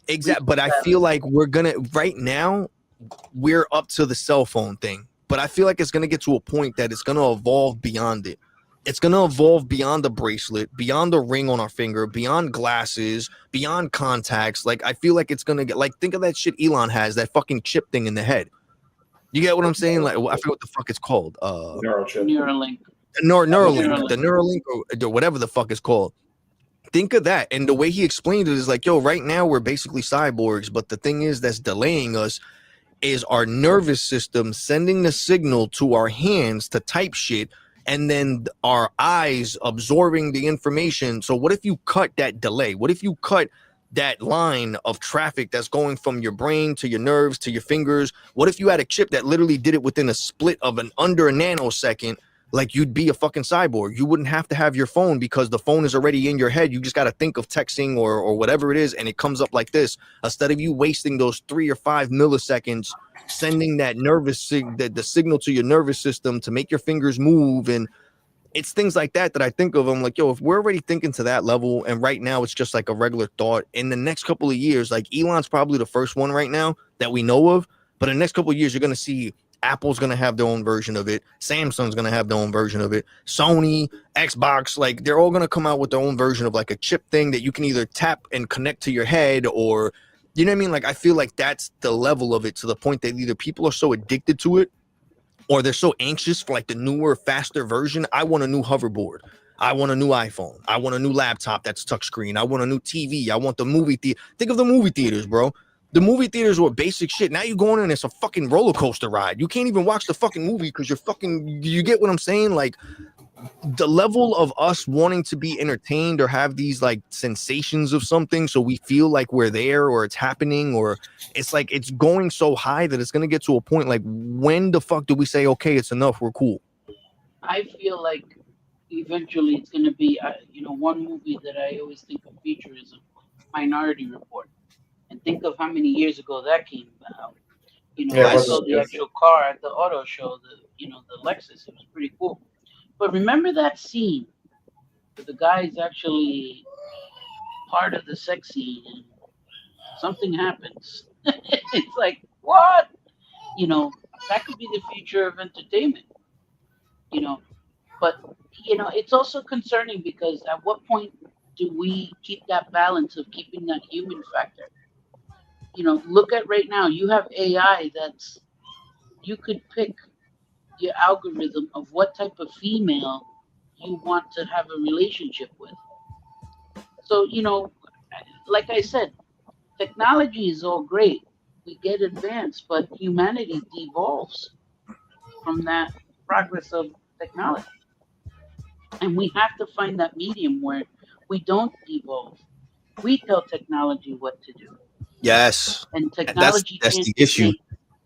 Exactly, but I feel like we're gonna right now we're up to the cell phone thing, but I feel like it's gonna get to a point that it's gonna evolve beyond it. It's gonna evolve beyond the bracelet, beyond the ring on our finger, beyond glasses, beyond contacts. Like I feel like it's gonna get like think of that shit Elon has, that fucking chip thing in the head. You get what I'm saying? Like I forget what the fuck it's called. Neurochip. Neuralink. Neuralink, the Neuralink or whatever the fuck it's called. Think of that. And the way he explained it is like, yo, right now we're basically cyborgs, but the thing is that's delaying us is our nervous system sending the signal to our hands to type shit and then our eyes absorbing the information. So what if you cut that delay? What if you cut that line of traffic that's going from your brain to your nerves to your fingers? What if you had a chip that literally did it within a split of under a nanosecond Like you'd be a fucking cyborg. You wouldn't have to have your phone because the phone is already in your head. You just got to think of texting or whatever it is, and it comes up like this. Instead of you wasting those 3 or 5 milliseconds sending that the signal to your nervous system to make your fingers move, and it's things like that I think of. I'm like, yo, if we're already thinking to that level, and right now it's just like a regular thought, in the next couple of years, like Elon's probably the first one right now that we know of, but in the next couple of years, you're going to see Apple's going to have their own version of it. Samsung's going to have their own version of it. Sony, Xbox, like they're all going to come out with their own version of like a chip thing that you can either tap and connect to your head, or, you know what I mean? Like, I feel like that's the level of it, to the point that either people are so addicted to it or they're so anxious for like the newer, faster version. I want a new hoverboard. I want a new iPhone. I want a new laptop that's touchscreen. I want a new TV. I want the movie theater. Think of the movie theaters, bro. The movie theaters were basic shit. Now you go in and it's a fucking roller coaster ride. You can't even watch the fucking movie because you get what I'm saying? Like, the level of us wanting to be entertained or have these like sensations of something so we feel like we're there or it's happening, or it's like it's going so high that it's going to get to a point like, when the fuck do we say, okay, it's enough, we're cool? I feel like eventually it's going to be, one movie that I always think of feature is a Minority Report. And think of how many years ago that came out. I saw the actual car at the auto show, the Lexus. It was pretty cool. But remember that scene where the guy is actually part of the sex scene and something happens. It's like, what? That could be the future of entertainment. But it's also concerning because at what point do we keep that balance of keeping that human factor? Look at right now, you have AI you could pick your algorithm of what type of female you want to have a relationship with. So, like I said, technology is all great. We get advanced, but humanity devolves from that progress of technology. And we have to find that medium where we don't devolve. We tell technology what to do. Yes. And That's technology the can't issue. dictate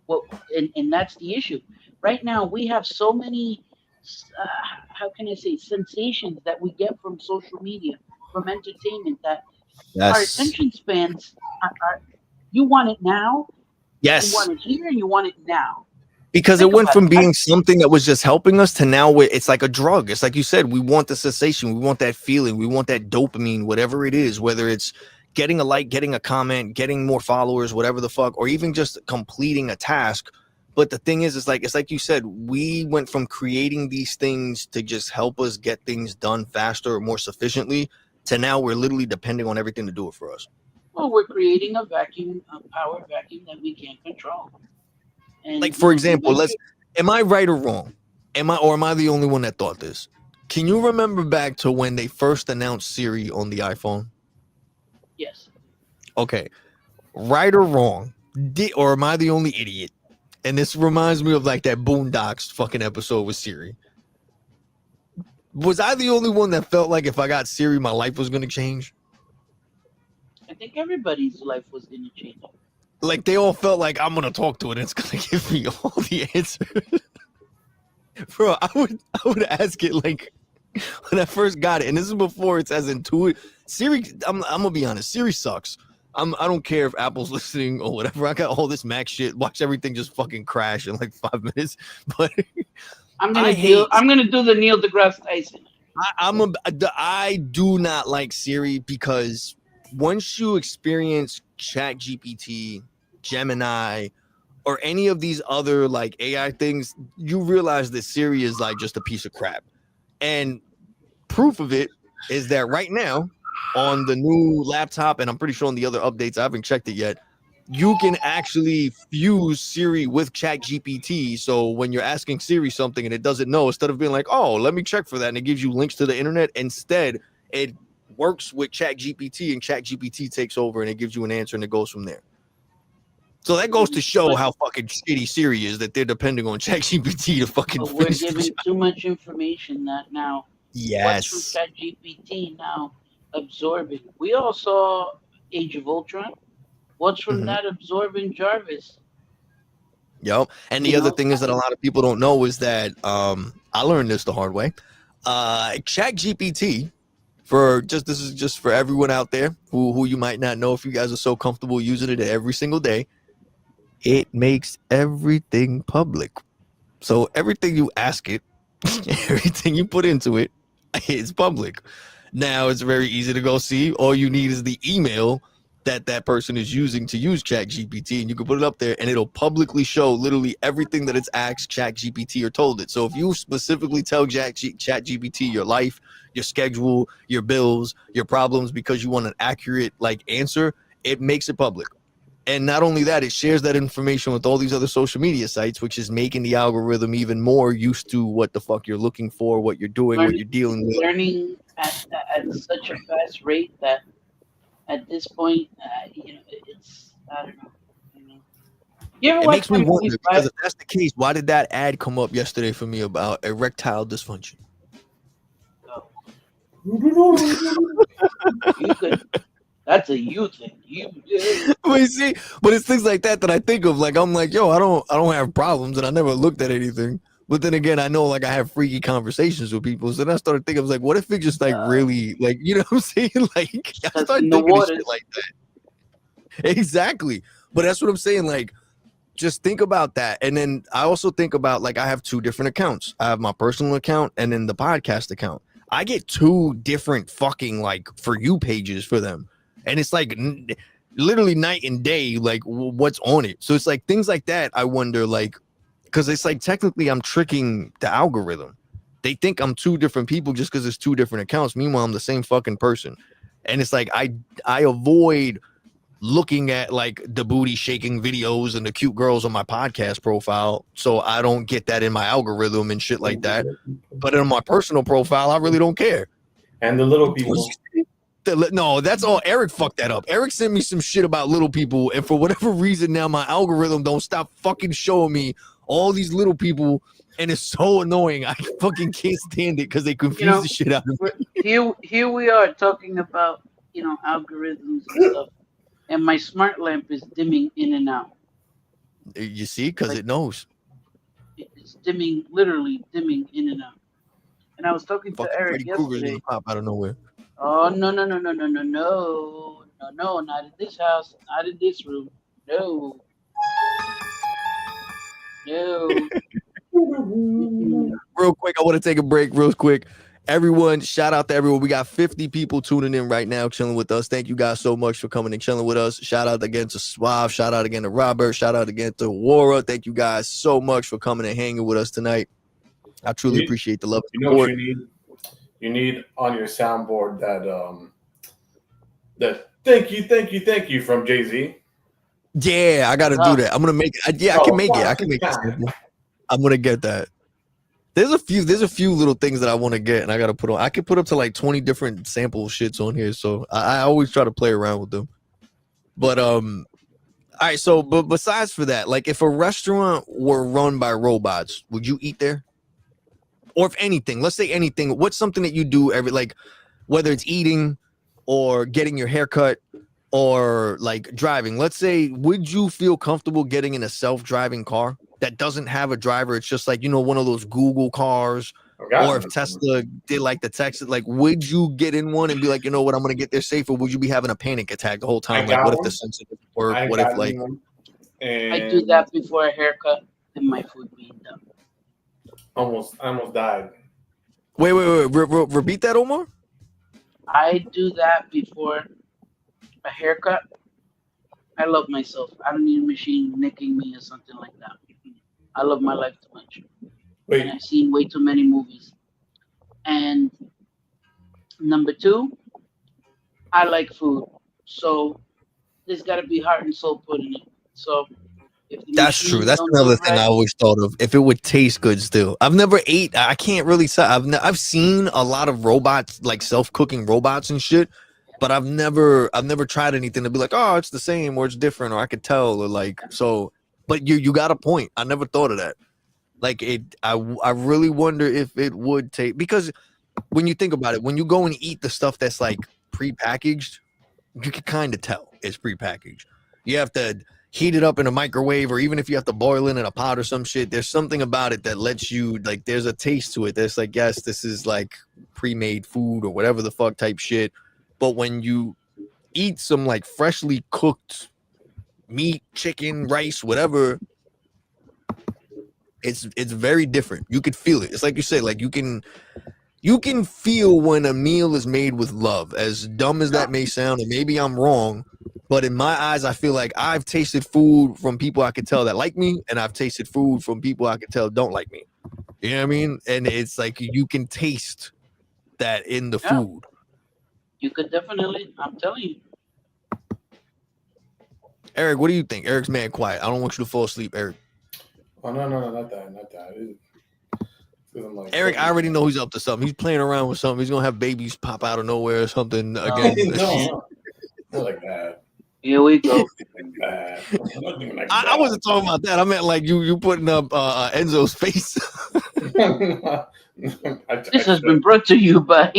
what, and that's the issue. Right now, we have so many, how can I say, sensations that we get from social media, from entertainment, that our Yes. attention spans are you want it now, you Yes. want it here, and you want it now. Because Think it went about from it. being something that was just helping us to now it's like a drug. It's like you said, we want the sensation, we want that feeling, we want that dopamine, whatever it is, whether it's getting a like, getting a comment, getting more followers, whatever the fuck, or even just completing a task. But the thing is, it's like you said, we went from creating these things to just help us get things done faster or more sufficiently, to now we're literally depending on everything to do it for us. Well, we're creating a power vacuum that we can't control. And Like, for example, eventually, am I right or wrong? Am I the only one that thought this? Can you remember back to when they first announced Siri on the iPhone? yes. Okay, right or wrong? Or am I the only idiot? And this reminds me of like that Boondocks fucking episode with Siri. Was I the only one that felt like if I got Siri, my life was gonna change? I think everybody's life was going to change. Like, they all felt like, I'm gonna talk to it and it's gonna give me all the answers. Bro, I would ask it like when I first got it, and this is before it's as intuitive. Siri, I'm gonna be honest, Siri sucks. I don't care if Apple's listening or whatever. I got all this Mac shit. Watch everything just fucking crash in like 5 minutes. But I'm gonna do the Neil deGrasse Tyson. I do not like Siri because once you experience ChatGPT, Gemini, or any of these other like AI things, you realize that Siri is like just a piece of crap. And proof of it is that right now on the new laptop, and I'm pretty sure on the other updates, I haven't checked it yet, you can actually fuse Siri with ChatGPT. So when you're asking Siri something and it doesn't know, instead of being like, oh, let me check for that, and it gives you links to the internet, instead it works with ChatGPT, and ChatGPT takes over and it gives you an answer and it goes from there. So that goes to show how fucking shitty Siri is, that they're depending on ChatGPT to fucking. But we're giving too much information that now. Yes. What's from ChatGPT now absorbing? We all saw Age of Ultron. What's from that absorbing Jarvis? Yep. And the other thing is that a lot of people don't know is that I learned this the hard way. Chat GPT, this is just for everyone out there who you might not know if you guys are so comfortable using it every single day. It makes everything public. So everything you ask it, everything you put into it, is public. Now it's very easy to go see. All you need is the email that person is using to use Chat GPT, and you can put it up there, and it'll publicly show literally everything that it's asked Chat GPT or told it. So if you specifically tell Chat GPT your life, your schedule, your bills, your problems, because you want an accurate answer, it makes it public. And not only that, it shares that information with all these other social media sites, which is making the algorithm even more used to what the fuck you're looking for, what you're doing, what you're dealing with. Learning at such a fast rate that at this point, it's, I don't know. It makes me wonder, because if that's the case, why did that ad come up yesterday for me about erectile dysfunction? You could. That's a you thing. But it's things like that I think of. I'm like, yo, I don't have problems, and I never looked at anything. But then again, I know I have freaky conversations with people. So then I started thinking, I was like, what if it just really you know what I'm saying? I started thinking of shit like that. Exactly. But that's what I'm saying. Just think about that. And then I also think about I have two different accounts. I have my personal account and then the podcast account. I get two different fucking for you pages for them. And it's literally night and day, what's on it. So it's things like that. I wonder, because it's technically I'm tricking the algorithm. They think I'm two different people just because it's two different accounts. Meanwhile, I'm the same fucking person. And it's I avoid looking at the booty shaking videos and the cute girls on my podcast profile, so I don't get that in my algorithm and shit like that. But in my personal profile, I really don't care. And the little people. No, that's all. Eric fucked that up. Eric sent me some shit about little people, and for whatever reason now my algorithm don't stop fucking showing me all these little people, and it's so annoying. I fucking can't stand it because they confuse the shit out of me. Here we are talking about algorithms and stuff, and my smart lamp is dimming in and out. You see, because it knows. It's dimming, literally dimming in and out. And I was talking to Eric yesterday. Gonna pop out of nowhere. Oh no, not in this house, not in this room. No. Real quick, I want to take a break real quick. Everyone, shout out to everyone. We got 50 people tuning in right now, chilling with us. Thank you guys so much for coming and chilling with us. Shout out again to Suave. Shout out again to Robert. Shout out again to Wara. Thank you guys so much for coming and hanging with us tonight. I truly appreciate the love and support. What you need on your soundboard that thank you from Jay-Z. Yeah, I got to do that. I'm gonna make it. Yeah, I can make it. I can make it. I'm gonna get that. There's a few little things that I want to get, and I got to put on. I can put up to 20 different sample shits on here, so I always try to play around with them. But all right. So, but besides for that, if a restaurant were run by robots, would you eat there? Or if anything, let's say anything. What's something that you do whether it's eating or getting your hair cut or driving? Let's say, would you feel comfortable getting in a self-driving car that doesn't have a driver? It's just one of those Google cars, or if Tesla did the Texas, would you get in one and be you know what, I'm gonna get there safe, or would you be having a panic attack the whole time? What if the sensor doesn't work? What if I do that before a haircut and my food being done. I almost died. Wait. Repeat that, Omar. I do that before a haircut. I love myself. I don't need a machine nicking me or something like that. I love my life too much. And I've seen way too many movies. And number two, I like food. So there's got to be heart and soul put in it. So that's true. That's another thing I always thought of. If it would taste good still. I've never ate. I can't really say. I've seen a lot of robots, self-cooking robots and shit. But I've never tried anything to be oh, it's the same or it's different or I could tell or so. But you got a point. I never thought of that. I really wonder if it would take, because when you think about it, when you go and eat the stuff that's prepackaged, you can kind of tell it's prepackaged. You have to heat it up in a microwave, or even if you have to boil it in a pot or some shit, there's something about it that lets you, like, there's a taste to it. There's like, yes, this is like pre-made food or whatever the fuck type shit. But when you eat some like freshly cooked meat, chicken, rice, whatever, it's very different. You could feel it. It's like you say, like you can feel when a meal is made with love. As dumb as that may sound, and maybe I'm wrong, but in my eyes, I feel like I've tasted food from people I could tell that like me, and I've tasted food from people I could tell don't like me. You know what I mean? And it's like you can taste that in the food. You could definitely. I'm telling you. Eric, what do you think? Eric's mad quiet. I don't want you to fall asleep, Eric. Oh no, not that. Like, Eric, I already know he's up to something. He's playing around with something. He's gonna have babies pop out of nowhere or something again. No, not like that. Here we go. I wasn't talking about that. I meant like you putting up Enzo's face. This has been brought to you by.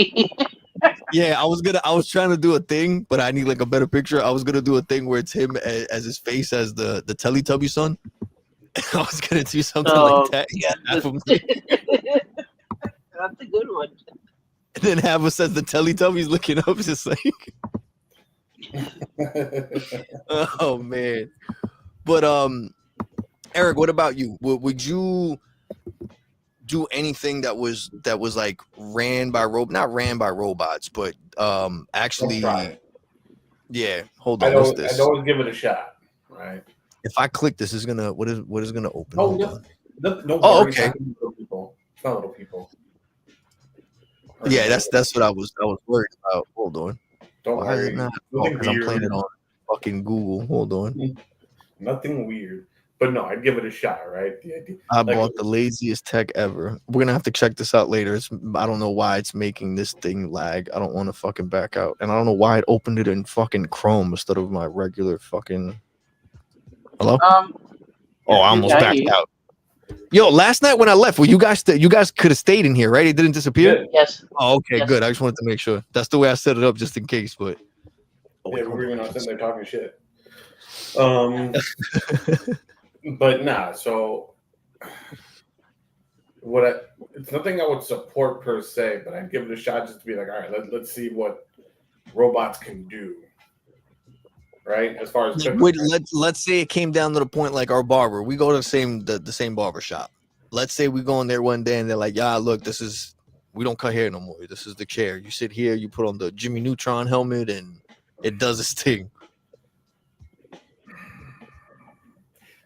Yeah, I was trying to do a thing, but I need like a better picture. I was gonna do a thing where it's him as his face as the Teletubby son. I was gonna do something like that. Yeah, that's a good one. And then have us as the Teletubbies looking up, just like, oh man. But Eric, what about you? Would you do anything that was like not ran by robots, but actually, yeah. Hold on, what's this? I'd always give it a shot, right? If I click this, is gonna what is gonna open? Oh, no, okay. It's not little people. Yeah, that's what I was worried about. Hold on. Don't Why is worry. it not? Because I'm playing it on fucking Google. Hold on. Nothing weird. But no, I'd give it a shot, right? I bought the laziest tech ever. We're gonna have to check this out later. I don't know why it's making this thing lag. I don't want to fucking back out, and I don't know why it opened it in fucking Chrome instead of my regular fucking. Hello? I almost backed out. Yo, last night when I left, well, you guys could have stayed in here, right? It didn't disappear. Yes. Oh, okay, yes. Good. I just wanted to make sure. That's the way I set it up, just in case. But we were not sitting there talking shit. But nah. So it's nothing I would support per se, but I'd give it a shot just to be like, all right, let's see what robots can do. Right, as far as let's say it came down to the point like our barber. We go to the same barber shop. Let's say we go in there one day and they're like, yeah, look, we don't cut hair no more. This is the chair. You sit here, you put on the Jimmy Neutron helmet, and it does its thing.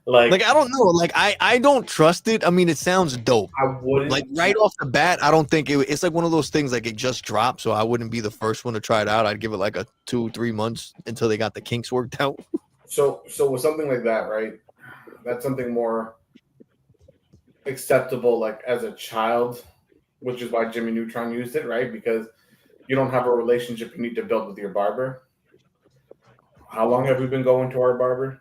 Like I don't know. Like I don't trust it. I mean, it sounds dope. I wouldn't. Like right off the bat, I don't think it's like one of those things like it just dropped, so I wouldn't be the first one to try it out. I'd give it like a 2-3 months until they got the kinks worked out. So with something like that, right? That's something more acceptable, like as a child, which is why Jimmy Neutron used it, right? Because you don't have a relationship you need to build with your barber. How long have we been going to our barber?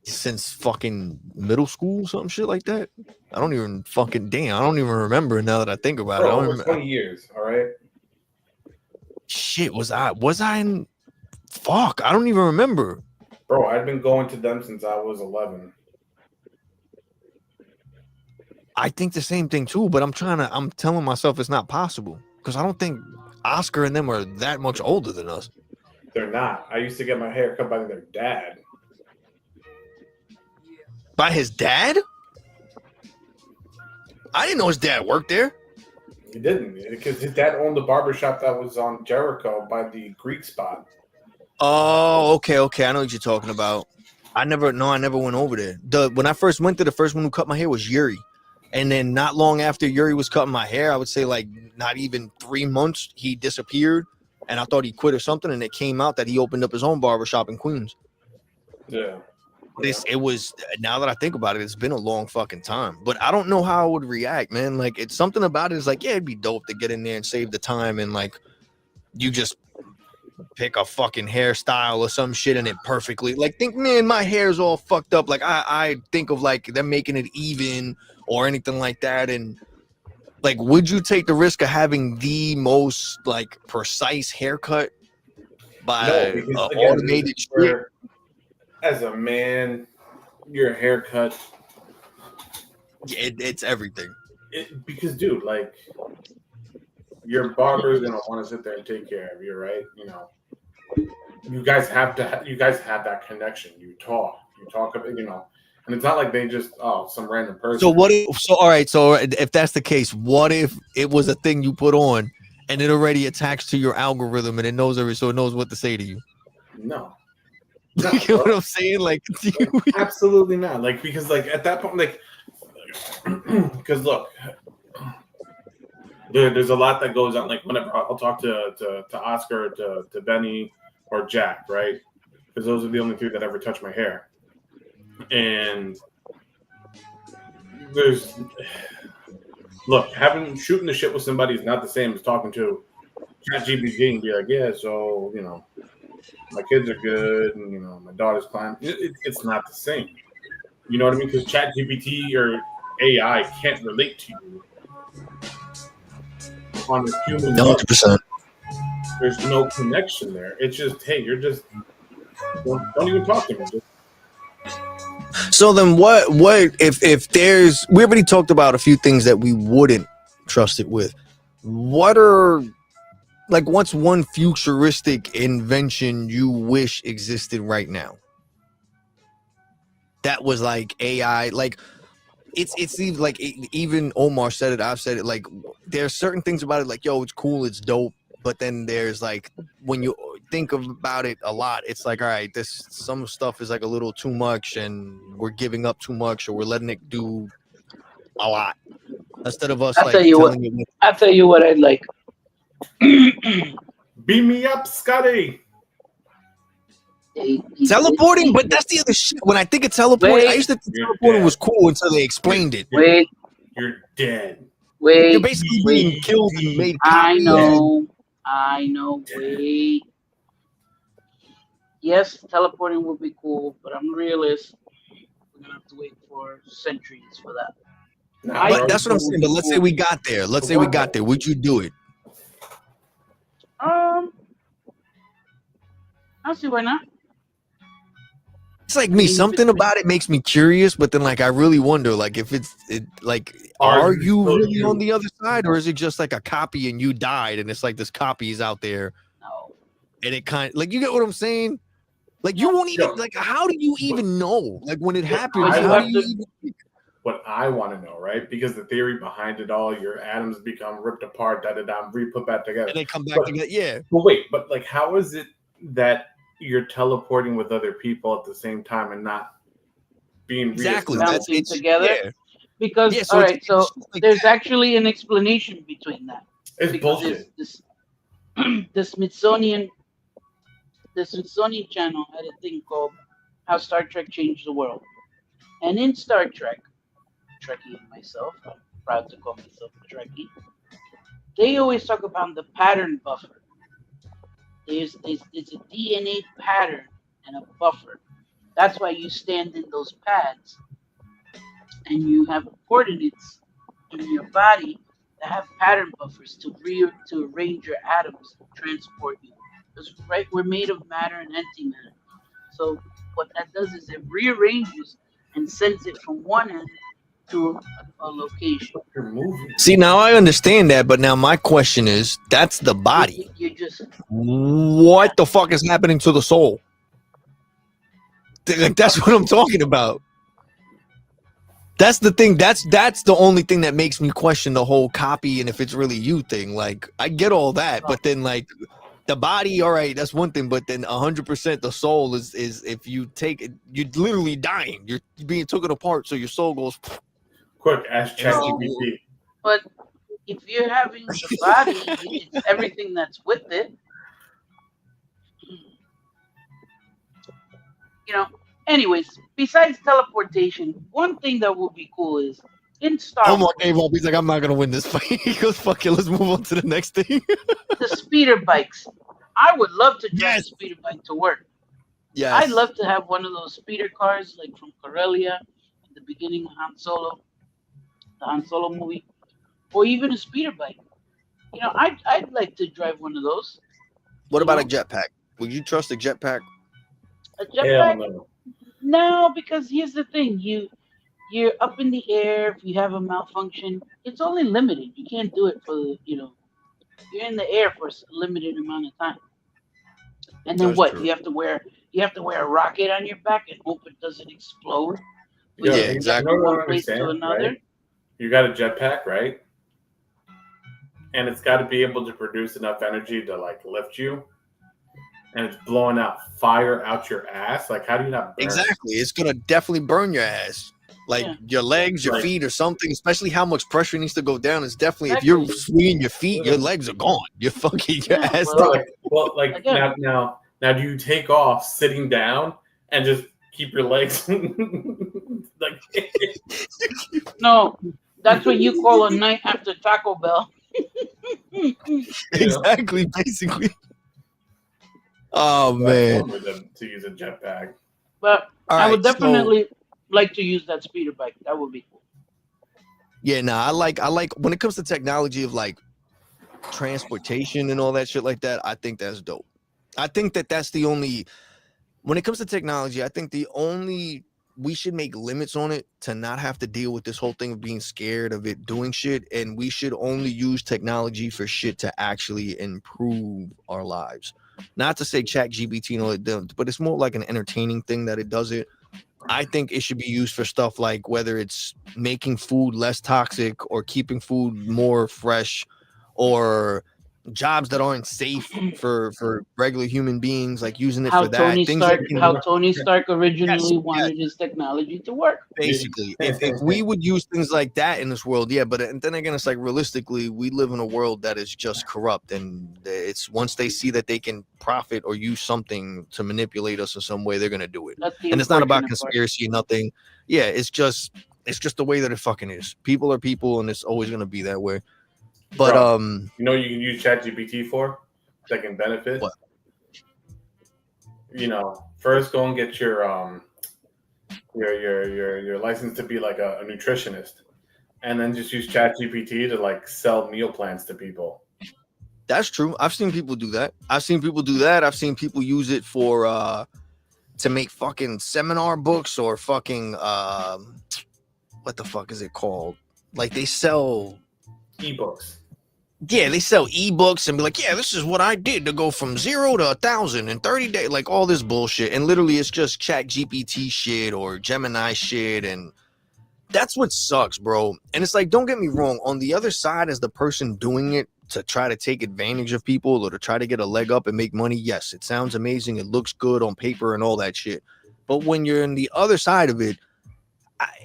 Since fucking middle school, some shit like that. I don't even remember now that I think about it. I don't over 20 years, all right? Shit, was I in fuck? I don't even remember. Bro, I've been going to them since I was 11. I think the same thing too, but I'm telling myself it's not possible because I don't think Oscar and them are that much older than us. They're not. I used to get my hair cut by their dad. By his dad? I didn't know his dad worked there. He didn't, because his dad owned the barber shop that was on Jericho by the Greek spot. Oh, okay. I know what you're talking about. I never went over there. When I first went there, the first one who cut my hair was Yuri. And then not long after Yuri was cutting my hair, I would say like not even 3 months, he disappeared. And I thought he quit or something. And it came out that he opened up his own barbershop in Queens. Yeah. It was, now that I think about it, it's been a long fucking time, but I don't know how I would react, man. Like it's something about it is like, yeah, it'd be dope to get in there and save the time. And like, you just pick a fucking hairstyle or some shit and it perfectly like think, man, my hair's all fucked up. Like I think of like them making it even or anything like that. And like, would you take the risk of having the most like precise haircut by automated shit? as a man, your haircut, It's everything. because dude, like your barber is gonna want to sit there and take care of you, right? You know, you guys have to. You guys have that connection. You talk about, you know, and it's not like they just some random person. So what if, so all right, so if that's the case, what if it was a thing you put on and it already attached to your algorithm and it knows so it knows what to say to you? No, You no, know what I'm saying? Like, absolutely not. Like because like at that point, like because look, there's a lot that goes on. Like whenever I'll talk to Oscar, to Benny, or Jack, right? Because those are the only three that ever touch my hair. And there's look, shooting the shit with somebody is not the same as talking to ChatGPT and be like, yeah, so you know, my kids are good, and you know, my daughter's climbing. It's not the same. You know what I mean? Because ChatGPT or AI can't relate to you on a human level. 100%. There's no connection there. It's just, hey, you're just don't even talk to me. Just, So then what if there's, we already talked about a few things that we wouldn't trust it with. What are, like, what's one futuristic invention you wish existed right now? That was like AI, like it's even like even Omar said it, I've said it, like there's certain things about it like, yo, it's cool, it's dope, but then there's like, when you think about it a lot, it's like, all right, this some stuff is like a little too much and we're giving up too much, or we're letting it do a lot instead of us I'll like tell you what. telling it. I'll tell you what I'd like. beam me up, Scotty. Teleporting, but that's the other shit. When I think of teleporting, I used to think teleporting was cool until they explained it. Wait, You're dead. wait. You're basically being killed and made I copies. know. Wait. Yes, teleporting would be cool, but I'm a realist. We're gonna have to wait for centuries for that. But that's what I'm saying. But let's say we got there. Let's say we got there. Would you do it? I'll see why not. It's like me. Something about it makes me curious, but then like I really wonder, like if like, are you really on the other side, or is it just like a copy and you died and it's like this copy is out there? No. And it kind of, like, you get what I'm saying? Like you won't even, like, how do you even know? Like when it happens, how do you even? What I want to know, right? Because the theory behind it all, your atoms become ripped apart, re-put back together, and they come back together. Yeah. But wait, but like, how is it that you're teleporting with other people at the same time and not being exactly bouncing together? Yeah. Because yeah, so all right, so like there's actually an explanation between that. It's bullshit. The Smithsonian Channel had a thing called "How Star Trek Changed the World," and in Star Trek, Trekkie and myself, I'm proud to call myself a Trekkie. They always talk about the pattern buffer. There's a DNA pattern and a buffer. That's why you stand in those pads and you have coordinates in your body that have pattern buffers to arrange your atoms, transport you. Because right, we're made of matter and antimatter. So what that does is it rearranges and sends it from one end to a location. See, now I understand that, but now my question is, that's the body. You just, what the fuck is happening to the soul? Like, that's what I'm talking about. That's the thing. That's the only thing that makes me question the whole copy and if it's really you thing. Like, I get all that, but then like the body, all right, that's one thing. But then 100% the soul is if you take it, you're literally dying. You're being taken apart, so your soul goes. Quick, ask ChatGPT. But if you're having the body, it's everything that's with it. You know. Anyways, besides teleportation, one thing that would be cool is in Star Wars. He's like, I'm not gonna win this fight. He goes, fuck it, let's move on to the next thing. The speeder bikes. I would love to drive a speeder bike to work. Yes. I'd love to have one of those speeder cars, like from Corellia, at the beginning of the Han Solo movie, or even a speeder bike. You know, I'd like to drive one of those. What about a jetpack? Would you trust a jetpack? A jetpack? No, because here's the thing: you're up in the air. If you have a malfunction, it's only limited. You can't do it for you're in the air for a limited amount of time. And then That's what? true. You have to wear a rocket on your back and hope it doesn't explode for Yo, you Yeah, to you get exactly. from know what I one don't place to understand, another. right? You got a jetpack, right? And it's got to be able to produce enough energy to like lift you, and it's blowing out fire out your ass. Like, how do you not burn? Exactly. It's gonna definitely burn your ass. Like Yeah, your legs, your Like, feet, or something. Especially how much pressure needs to go down. It's definitely if you're exactly. swinging your feet, your legs are gone. You're fucking your Yeah, ass. well, like again, now, do you take off sitting down and just keep your legs like? no, that's what you call a night after Taco Bell. You know, Exactly. Basically. Oh that's man. one way to use a jetpack. But All I right. would So definitely like to use that speeder bike. That would be cool. yeah, nah, I like when it comes to technology of like transportation and all that shit like that. I think that's dope. I think that that's the only when it comes to technology, I think the only we should make limits on it to not have to deal with this whole thing of being scared of it doing shit, and we should only use technology for shit to actually improve our lives. Not to say chat GBT and all that, but it's more like an entertaining thing that it does it. I think it should be used for stuff like whether it's making food less toxic or keeping food more fresh or jobs that aren't safe for regular human beings, like using it for that. Things that can How Tony Stark yes, originally yes, wanted his technology to work. basically. If we would use things like that in this world, yeah, but and then again it's like realistically we live in a world that is just corrupt, and it's once they see that they can profit or use something to manipulate us in some way, they're gonna do it. That's the And it's not about unfortunate part. conspiracy, nothing. Yeah, it's just the way that it fucking is. People are people and it's always gonna be that way. But Bro, you know what you can use ChatGPT for that can benefit? What? You know, first go and get your license to be like a nutritionist, and then just use ChatGPT to like sell meal plans to people. that's true. I've seen people do that. I've seen people do that. I've seen people use it for to make fucking seminar books or fucking what the fuck is it called? Like they sell Ebooks. yeah, they sell ebooks and be like, yeah, this is what I did to go from 0 to 1,000 in 30 days, like all this bullshit. And literally it's just chat GPT shit or Gemini shit. And that's what sucks, bro. And it's like, don't get me wrong, on the other side as the person doing it to try to take advantage of people or to try to get a leg up and make money, yes, it sounds amazing, it looks good on paper and all that shit. But when you're in the other side of it,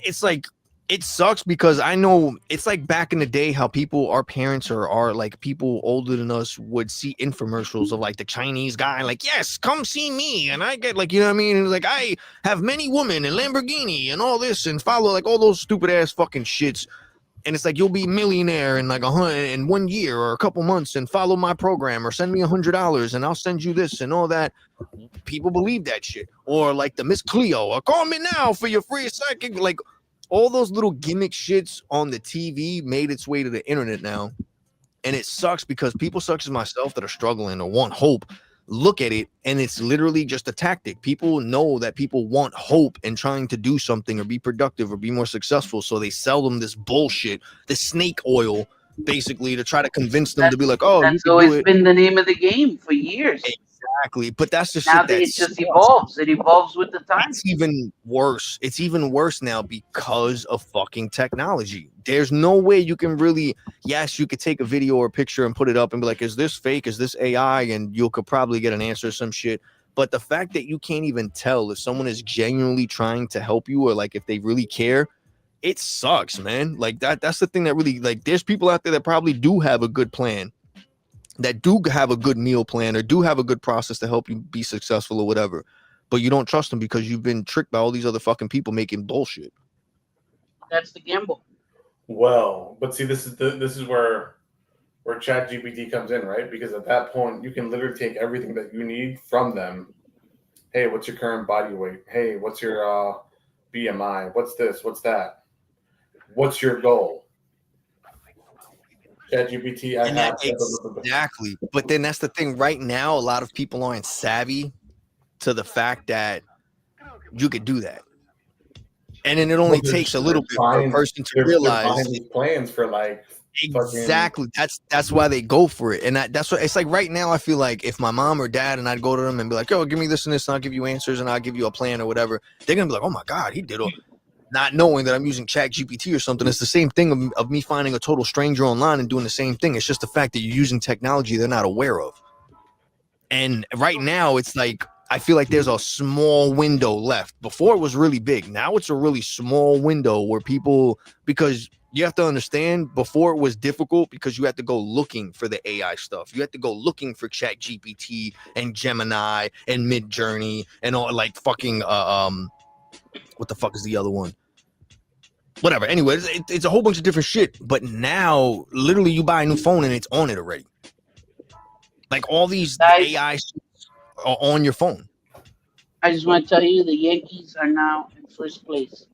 it's like it sucks because I know it's like back in the day how people, our parents or are like people older than us would see infomercials of like the Chinese guy, like, yes, come see me. And I get like, you know what I mean? And like, I have many women and Lamborghini and all this and follow like all those stupid ass fucking shits. And it's like, you'll be a millionaire in like in 1 year or a couple months and follow my program or send me $100 and I'll send you this and all that. People believe that shit. Or like the Miss Cleo or call me now for your free psychic, like all those little gimmick shits on the TV made its way to the internet now. And it sucks because people such as myself that are struggling or want hope look at it and it's literally just a tactic. People know that people want hope and trying to do something or be productive or be more successful. So they sell them this bullshit, this snake oil, basically to try to convince them to be like, oh, you That's can do always it. been the name of the game for years. Exactly. But that's the Now shit that it just sucks. evolves. It evolves with the times. It's even worse. It's even worse now because of fucking technology. There's no way you can really, yes, you could take a video or a picture and put it up and be like, is this fake? Is this AI? And you could probably get an answer or some shit. But the fact that you can't even tell if someone is genuinely trying to help you or like if they really care, it sucks, man. Like that's the thing that really, like, there's people out there that probably do have a good plan, that do have a good meal plan or do have a good process to help you be successful or whatever, but you don't trust them because you've been tricked by all these other fucking people making bullshit. That's the gamble. Well, but see, this is where ChatGPT comes in, right? Because at that point, you can literally take everything that you need from them. Hey, what's your current body weight? Hey, what's your BMI? What's this? What's that? What's your goal? ChatGPT, I And have exactly. But then that's the thing. Right now, a lot of people aren't savvy to the fact that you could do that. And then it only takes a little bit for a person to realize they're buying these plans for like exactly. That's why they go for it. And that's what it's like right now. I feel like if my mom or dad and I'd go to them and be like, "Yo, give me this and this, and I'll give you answers and I'll give you a plan or whatever," they're gonna be like, "Oh my god, he did all," not knowing that I'm using Chat GPT or something. It's the same thing of me finding a total stranger online and doing the same thing. It's just the fact that you're using technology they're not aware of. And right now, it's like I feel like there's a small window left. Before it was really big. Now it's a really small window where people, because you have to understand, before it was difficult because you had to go looking for the AI stuff. You had to go looking for Chat GPT and Gemini and Mid Journey and all like fucking what the fuck is the other one? Whatever. Anyway, it's a whole bunch of different shit. But now, literally, you buy a new phone and it's on it already. Like all these AI are on your phone. I just want to tell you, the Yankees are now in first place.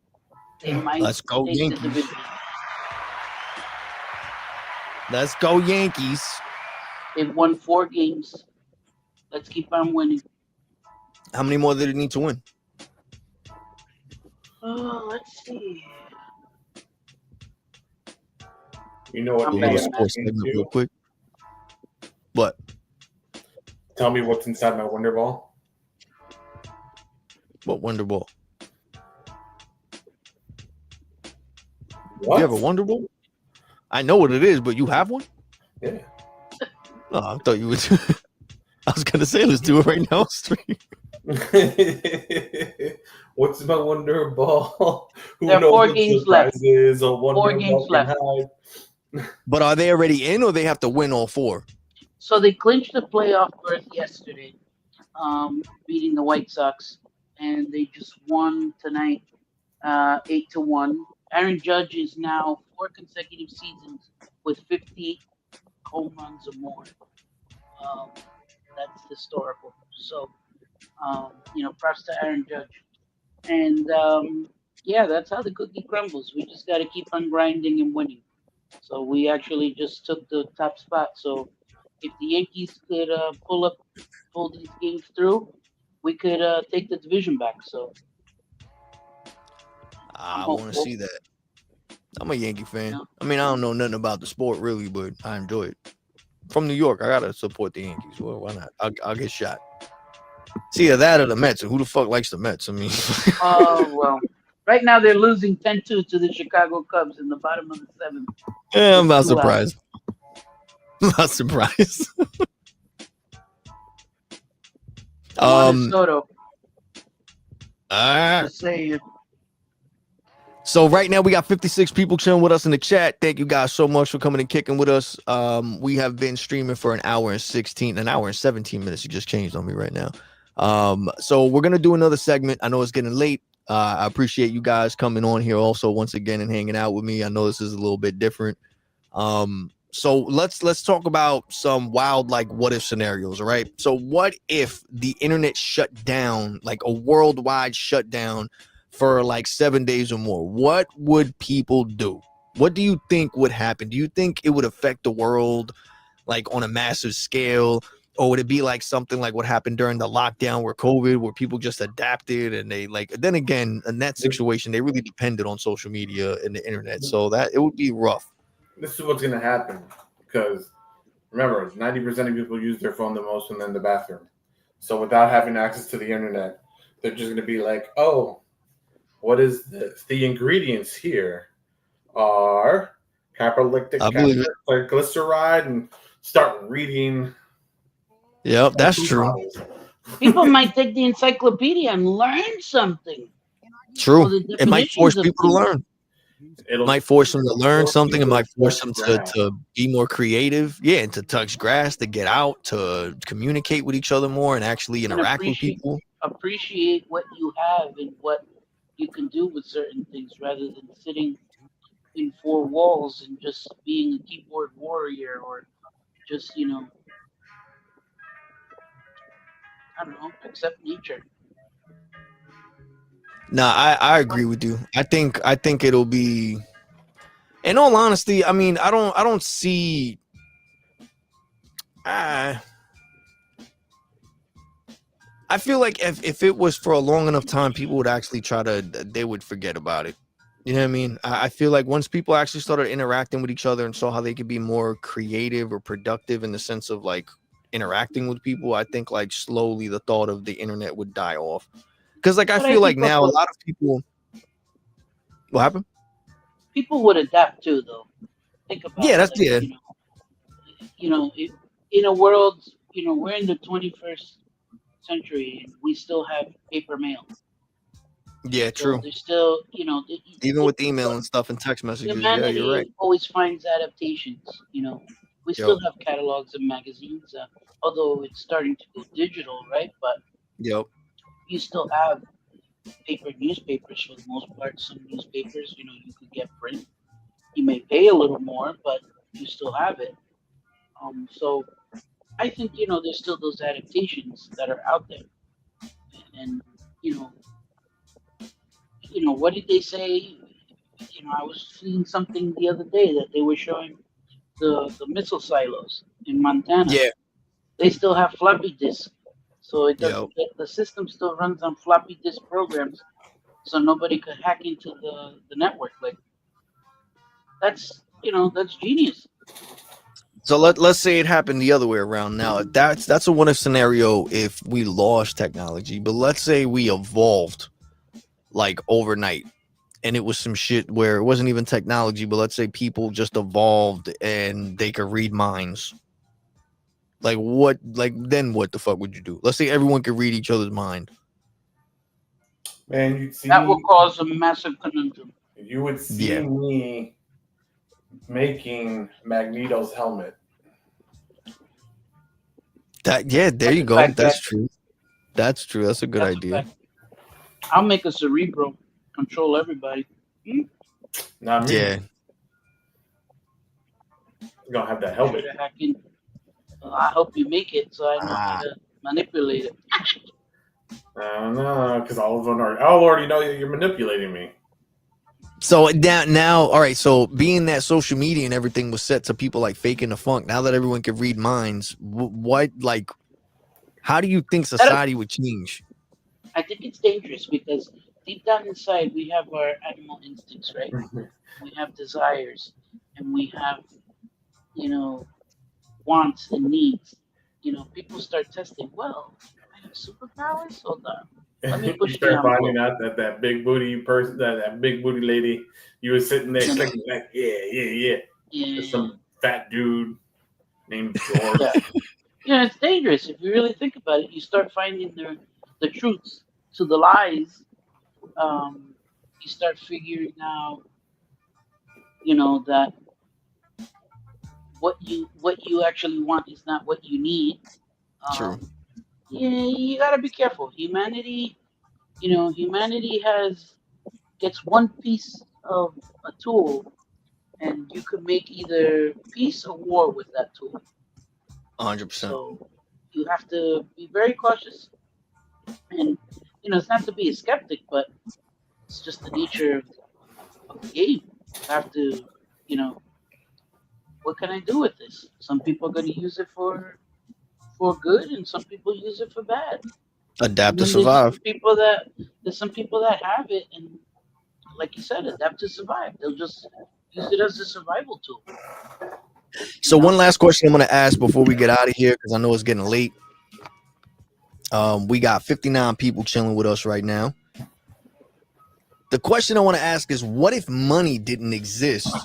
They might Let's go take Yankees. the division. Let's go Yankees. They've won 4 games. Let's keep on winning. How many more did it need to win? Oh, let's see. You know what? I'm A sports segment real quick. What? Tell me what's inside my Wonder Ball. What Wonder Ball? What? You have a Wonder Ball? I know what it is, but you have one? Yeah. Oh, I thought you would. I was gonna say, let's do it right now. What's my Wonder Ball? Who there are knows 4 what games surprise left. is a Wonder 4 games Ball can left. hide? But are they already in, or they have to win all 4? So they clinched the playoff berth yesterday, beating the White Sox, and they just won tonight, 8-1. Aaron Judge is now 4 consecutive seasons with 50 home runs or more. That's historical. So, props to Aaron Judge. And yeah, that's how the cookie crumbles. We just got to keep on grinding and winning. So we actually just took the top spot. So if the Yankees could pull these games through, we could take the division back. So I want to see that. I'm a Yankee fan. Yeah. I mean, I don't know nothing about the sport really, but I enjoy it. From New York, I gotta support the Yankees. Well, why not? I'll get shot. See, either that or the Mets. Who the fuck likes the Mets? I mean, well, right now they're losing 10-2 to the Chicago Cubs in the bottom of the 7th. Yeah, I'm not surprised. I'm not surprised. Soto. Just saying. So right now we got 56 people chilling with us in the chat. Thank you guys so much for coming and kicking with us. We have been streaming for an hour and 17 minutes. You just changed on me right now. So we're gonna do another segment. I know it's getting late. I appreciate you guys coming on here also once again and hanging out with me. I know this is a little bit different. So let's talk about some wild, like, what if scenarios. All right. So what if the internet shut down, like a worldwide shutdown for like 7 days or more? What would people do? What do you think would happen? Do you think it would affect the world like on a massive scale? Or would it be like something like what happened during the lockdown where COVID, where people just adapted and they like, then again, in that situation, they really depended on social media and the internet. So that it would be rough. This is what's going to happen because remember, 90% of people use their phone the most when they're in the bathroom. So without having access to the internet, they're just going to be like, oh, what is this? The ingredients here are caprylic glyceride, and start reading. Yep, that's true. Models. People might take the encyclopedia and learn something. True. It might force people to learn. It might force them to learn something. It might force them to be more creative. Yeah, and to touch grass, to get out, to communicate with each other more and actually interact with people. Appreciate what you have and what you can do with certain things rather than sitting in 4 walls and just being a keyboard warrior or just, I don't know, accept nature. No, I agree with you. I think it'll be, in all honesty, I mean, I don't see I I feel like if it was for a long enough time, people would actually they would forget about it. You know what I mean? I feel like once people actually started interacting with each other and saw how they could be more creative or productive in the sense of like interacting with people, I think like slowly the thought of the internet would die off. Because like I But I feel like think now a also lot of people. What happened? people would adapt too, though. Think about Yeah, it, that's like yeah, in a world, we're in the 21st century and we still have paper mail. yeah, So true. there's still, Even with email and stuff and text messages, yeah, you're right. humanity always finds adaptations. We Yo, still have catalogs and magazines, although it's starting to go digital, right? But yo, you still have paper newspapers for the most part. Some newspapers, you could get print. You may pay a little more, but you still have it. So I think there's still those adaptations that are out there, and you know, what did they say? I was seeing something the other day that they were showing the missile silos in Montana. yeah, They still have floppy disk, so it yo. doesn't get the system still runs on floppy disk programs, so nobody could hack into the network. Like that's genius. So let's say it happened the other way around. Now that's a what if scenario if we lost technology, but let's say we evolved like overnight and it was some shit where it wasn't even technology, but let's say people just evolved and they could read minds. Like then what the fuck would you do? Let's say everyone could read each other's mind. Man, you'd That will see, cause a massive conundrum. you would see Yeah. me making Magneto's helmet. There That's you a go. fact. That's true. That's true. That's a good That's a idea. fact. I'll make a Cerebro control everybody. Not me. Yeah. You're gonna have that Sure helmet. to hack in. I hope you make it so I know how Ah. to manipulate it. I don't know, because all of them are. I'll already know you're manipulating me. So now, all right. So being that social media and everything was set to people like faking the funk, now that everyone can read minds, how do you think society would change? I think it's dangerous because deep down inside we have our animal instincts, right? We have desires and we have, wants and needs. People start testing. Well, I have superpowers. Hold on. Let me You push the start finding envelope. out that big booty person, that big booty lady, you were sitting there clicking like, yeah. There's Yeah. some fat dude named George. It's dangerous if you really think about it. You start finding the truths to the lies. You start figuring out, that what you actually want is not what you need. True. Yeah, you gotta be careful. Humanity gets one piece of a tool, and you could make either peace or war with that tool. 100%. So you have to be very cautious. And it's not to be a skeptic, but it's just the nature of the game. You have to, what can I do with this? Some people are going to use it for good, and some people use it for bad. Adapt And to then there's survive. some people that have it, and like you said, adapt to survive. They'll just use it as a survival tool. So one last question I'm going to ask before we get out of here, because I know it's getting late. We got 59 people chilling with us right now. The question I want to ask is, what if money didn't exist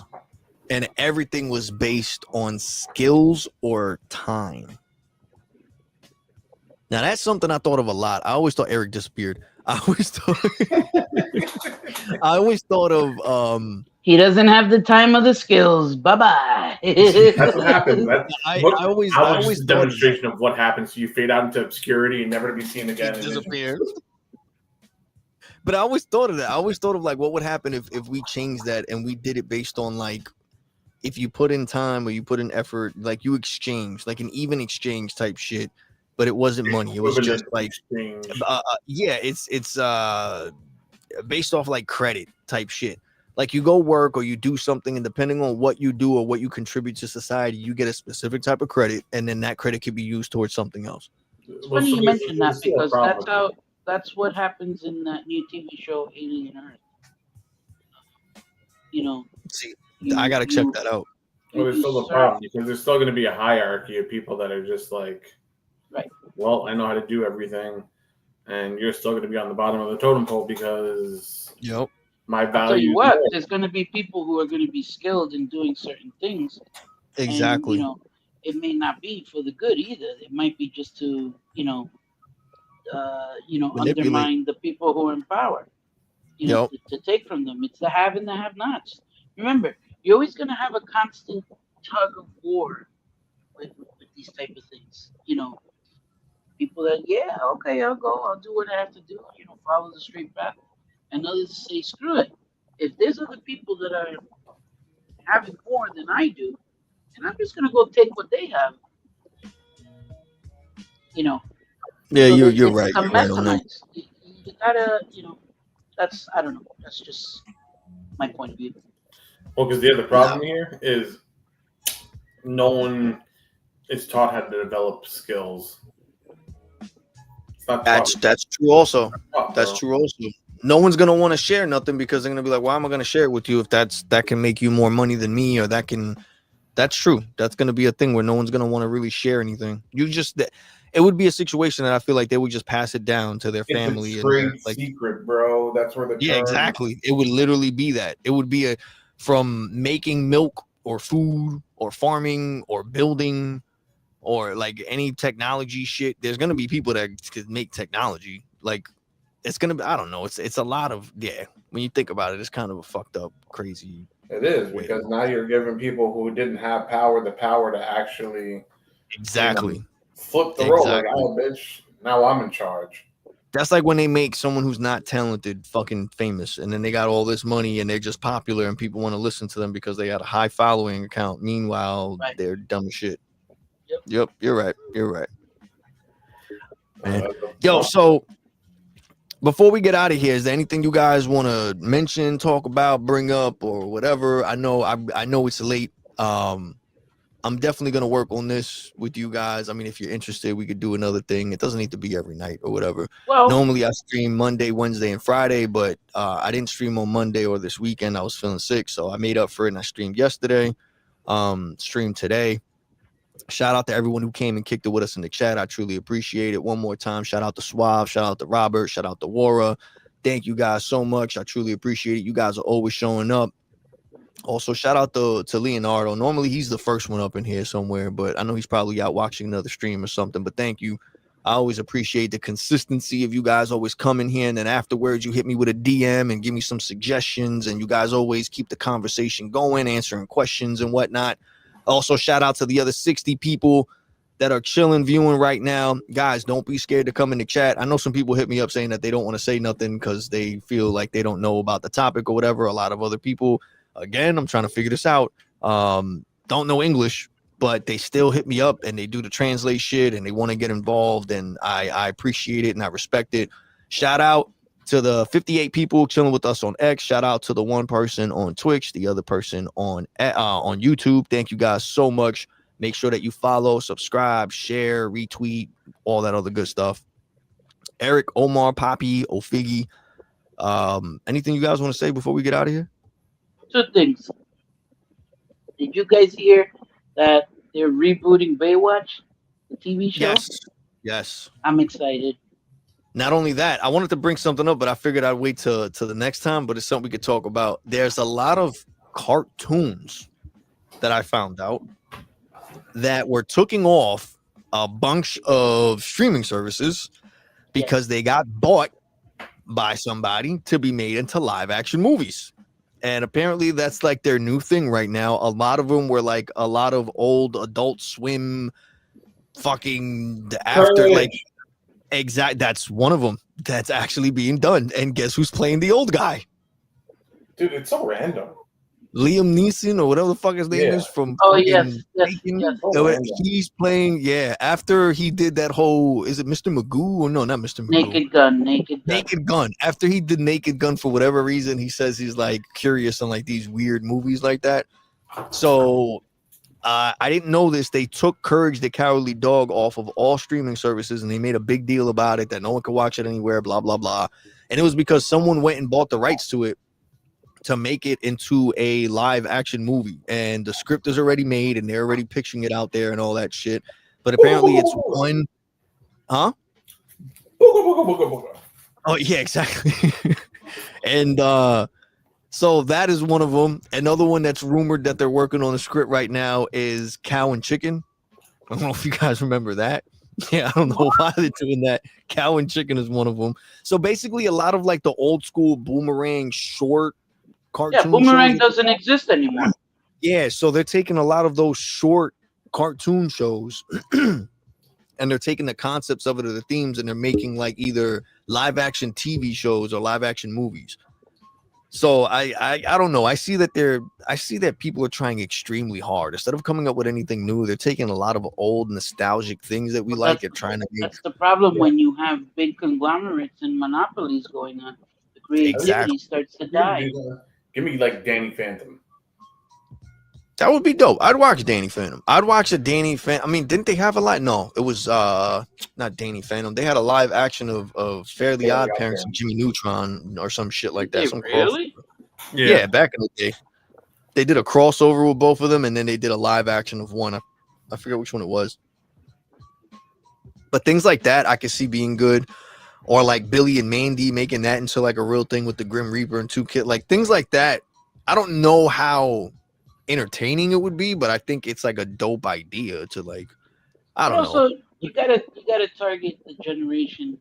and everything was based on skills or time? Now, that's something I thought of a lot. I always thought Eric disappeared. I always thought of He doesn't have the time or the skills. Bye bye. That's what happens. I I always was thought just a of that. demonstration of what happens. You fade out into obscurity and never to be seen again. He disappeared. But I always thought of that. I always thought of like what would happen if we changed that and we did it based on like if you put in time or you put in effort, like you exchange, like an even exchange type shit, but it wasn't money. It was just like it's based off like credit type shit. Like you go work or you do something, and depending on what you do or what you contribute to society, you get a specific type of credit, and then that credit could be used towards something else. It's Well, funny so you there's, mentioned there's that still a because problem. that's what happens in that new TV show Alien Earth. You know, See, I you gotta check you that out. Well, you there's still a usurp, problem because there's still going to be a hierarchy of people that are just like, right. well, I know how to do everything, and you're still going to be on the bottom of the totem pole because Yep. my I'll tell you value is what, more. there's going to be people who are going to be skilled in doing certain things, and Exactly. it may not be for the good either. It might be just to Manipulate. undermine the people who are in power. Yep. To take from them. It's the have and the have-nots. Remember, you're always going to have a constant tug of war with these type of things. People that, yeah, okay, I'll do what I have to do. Follow the straight path. And others say, screw it. If there's other people that are having more than I do, and I'm just going to go take what they have. You know, Yeah, so that you're they right. become You're right on that. masterminds. You gotta, that's I don't know. That's just my point of view. Well, because the other Nah, problem here is no one is taught how to develop skills. It's not taught. that's true also. Taught, That's bro. true also. No one's gonna want to share nothing because they're gonna be like, why am I gonna share it with you if that can make you more money than me, or that can that's true. That's gonna be a thing where no one's gonna want to really share anything. It would be a situation that I feel like they would just pass it down to their It's a family and their trade like. secret, bro. That's where the Yeah, term. exactly. It would literally be that. It would be from making milk or food or farming or building or like any technology shit. There's gonna be people that could make technology. Like it's gonna be. I don't know. It's a lot of When you think about it, it's kind of a fucked up, crazy It is way to because look now at it. you're giving people who didn't have power the power to actually, you know, Exactly. flip the role. Like, Exactly. oh, bitch, now I'm in charge. That's like when they make someone who's not talented fucking famous, and then they got all this money and they're just popular and people want to listen to them because they got a high following account. Meanwhile, Right. they're dumb as shit. Yep. Yep, you're right. You're right, man. The Yo, one- so before we get out of here, is there anything you guys want to mention, talk about, bring up, or whatever? I know it's late. I'm definitely gonna work on this with you guys. I mean, if you're interested, we could do another thing. It doesn't need to be every night or whatever. Well, Normally, I stream Monday, Wednesday, and Friday, but I didn't stream on Monday or this weekend. I was feeling sick, so I made up for it and I streamed yesterday. Streamed today. Shout out to everyone who came and kicked it with us in the chat. I truly appreciate it. One more time, shout out to Suave, shout out to Robert, shout out to Wara. Thank you guys so much. I truly appreciate it. You guys are always showing up. Also, shout out to Leonardo. Normally, he's the first one up in here somewhere, but I know he's probably out watching another stream or something. But thank you. I always appreciate the consistency of you guys always coming here. And then afterwards, you hit me with a DM and give me some suggestions. And you guys always keep the conversation going, answering questions and whatnot. Also, shout out to the other 60 people that are chilling, viewing right now. Guys, don't be scared to come in the chat. I know some people hit me up saying that they don't want to say nothing because they feel like they don't know about the topic or whatever. A lot of other people, again, I'm trying to figure this out, don't know English, but they still hit me up and they do the translate shit and they want to get involved. And I appreciate it and I respect it. Shout out to the 58 people chilling with us on X. Shout out to the one person on Twitch, the other person on YouTube. Thank you guys so much. Make sure that you follow, subscribe, share, retweet, all that other good stuff. Eric, Omar, Poppy, Ofiggy. Anything you guys want to say before we get out of here? two things. Did you guys hear that they're rebooting Baywatch, the TV show? Yes. I'm excited. Not only that, I wanted to bring something up, but I figured I'd wait to the next time. But it's something we could talk about. There's a lot of cartoons that I found out that were taking off a bunch of streaming services because they got bought by somebody to be made into live action movies. And apparently that's like their new thing right now. A lot of them were like a lot of old Adult Swim fucking after like exact. That's one of them that's actually being done. And guess who's playing the old guy? Dude, it's so random. Liam Neeson or whatever the fuck his name is from yes. He's playing after he did that whole, is it Mr. Magoo or no, not Mr. Magoo, Naked Gun. After he did Naked Gun, for whatever reason, he says he's like curious on like these weird movies like that. So I didn't know this. They took Courage the Cowardly Dog off of all streaming services, and they made a big deal about it that no one could watch it anywhere, blah, blah, blah. And it was because someone went and bought the rights to it to make it into a live action movie. And the script is already made, and they're already pitching it out there and all that shit. But apparently it's one... Huh? Oh, yeah, exactly. And so that is one of them. Another one that's rumored that they're working on the script right now is Cow and Chicken. I don't know if you guys remember that. Yeah, I don't know why they're doing that. Cow and Chicken is one of them. So basically a lot of like the old school Boomerang short cartoon Yeah, Boomerang shows. doesn't exist anymore. Yeah, so they're taking a lot of those short cartoon shows and they're taking the concepts of it or the themes and they're making like either live action TV shows or live action movies. So I don't know. I see that people are trying extremely hard. Instead of coming up with anything new, they're taking a lot of old nostalgic things that we like and trying to make. That's the problem when you have big conglomerates and monopolies going on. The creativity starts to die. Give me like Danny Phantom. That would be dope. I'd watch Danny Phantom. I'd watch a Danny Phantom. I mean, didn't they have a live? No, it was not Danny Phantom. They had a live action of Fairly Odd Parents and Jimmy Neutron or some shit like that. Some really? Yeah, back in the day. They did a crossover with both of them, and then they did a live action of one. I forget which one it was. But things like that I could see being good. Or like Billy and Mandy making that into like a real thing with the Grim Reaper and two kids. Like things like that. I don't know how entertaining it would be, but I think it's like a dope idea to like, I don't know. Also, you gotta target the generation.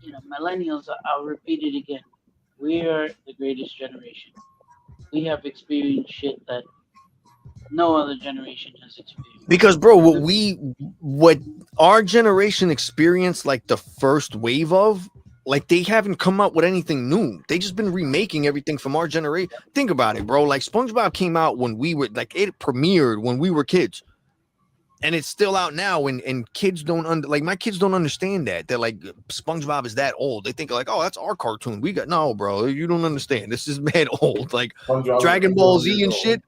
You know, millennials. I'll repeat it again. We are the greatest generation. We have experienced shit that no other generation has experienced. Because, bro, what our generation experienced, like the first wave of, like they haven't come up with anything new. They just been remaking everything from our generation. Think about it, bro. Like SpongeBob came out when we were like it premiered when we were kids. And it's still out now, and kids don't like my kids don't understand that. They're like, SpongeBob is that old. They think like, oh, that's our cartoon. We got no, bro. You don't understand. This is mad old. Like Dragon Ball Z and shit.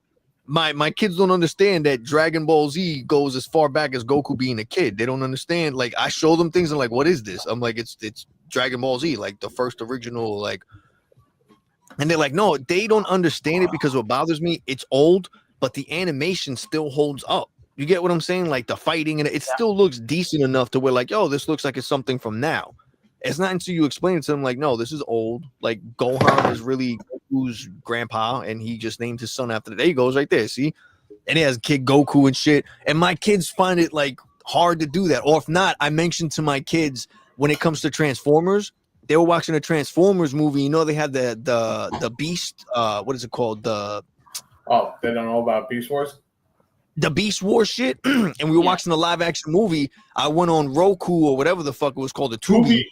My kids don't understand that Dragon Ball Z goes as far back as Goku being a kid. They don't understand. Like I show them things and like, what is this? I'm like, it's Dragon Ball Z, like the first original, like. And they're like, no, they don't understand it because what bothers me, it's old, but the animation still holds up. You get what I'm saying? Like the fighting and it still looks decent enough to where like, yo, this looks like it's something from now. It's not until you explain it to them like, no, this is old. Like Gohan is really Goku's grandpa, and he just named his son after. There he goes, right there. See, and he has Kid Goku and shit. And my kids find it like hard to do that. Or if not, I mentioned to my kids when it comes to Transformers, they were watching a Transformers movie. You know, they had the Beast. What is it called? They don't know about Beast Wars. The Beast Wars shit, and we were watching the live action movie. I went on Roku or whatever the fuck it was called, the Tubi,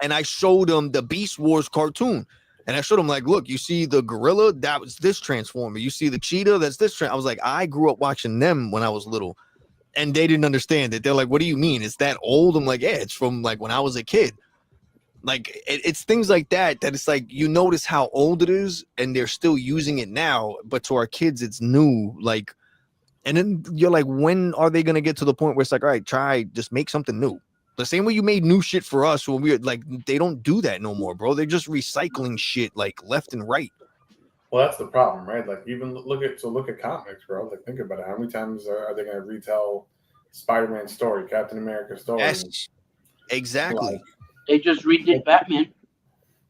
and I showed them the Beast Wars cartoon. And I showed them like, look, you see the gorilla, that was this Transformer. You see the cheetah, that's this. I was like, I grew up watching them when I was little, and they didn't understand it. They're like, what do you mean? It's that old? I'm like, yeah, it's from like when I was a kid. Like it's things like that it's like you notice how old it is, and they're still using it now. But to our kids, it's new. Like. And then you're like, when are they going to get to the point where it's like, all right, just make something new. The same way you made new shit for us when we were like, they don't do that no more, bro. They're just recycling shit like left and right. Well, that's the problem, right? Like even look at comics, bro. Like think about it. How many times are they going to retell Spider-Man story, Captain America story? Yes, exactly. Like, they just redid Batman.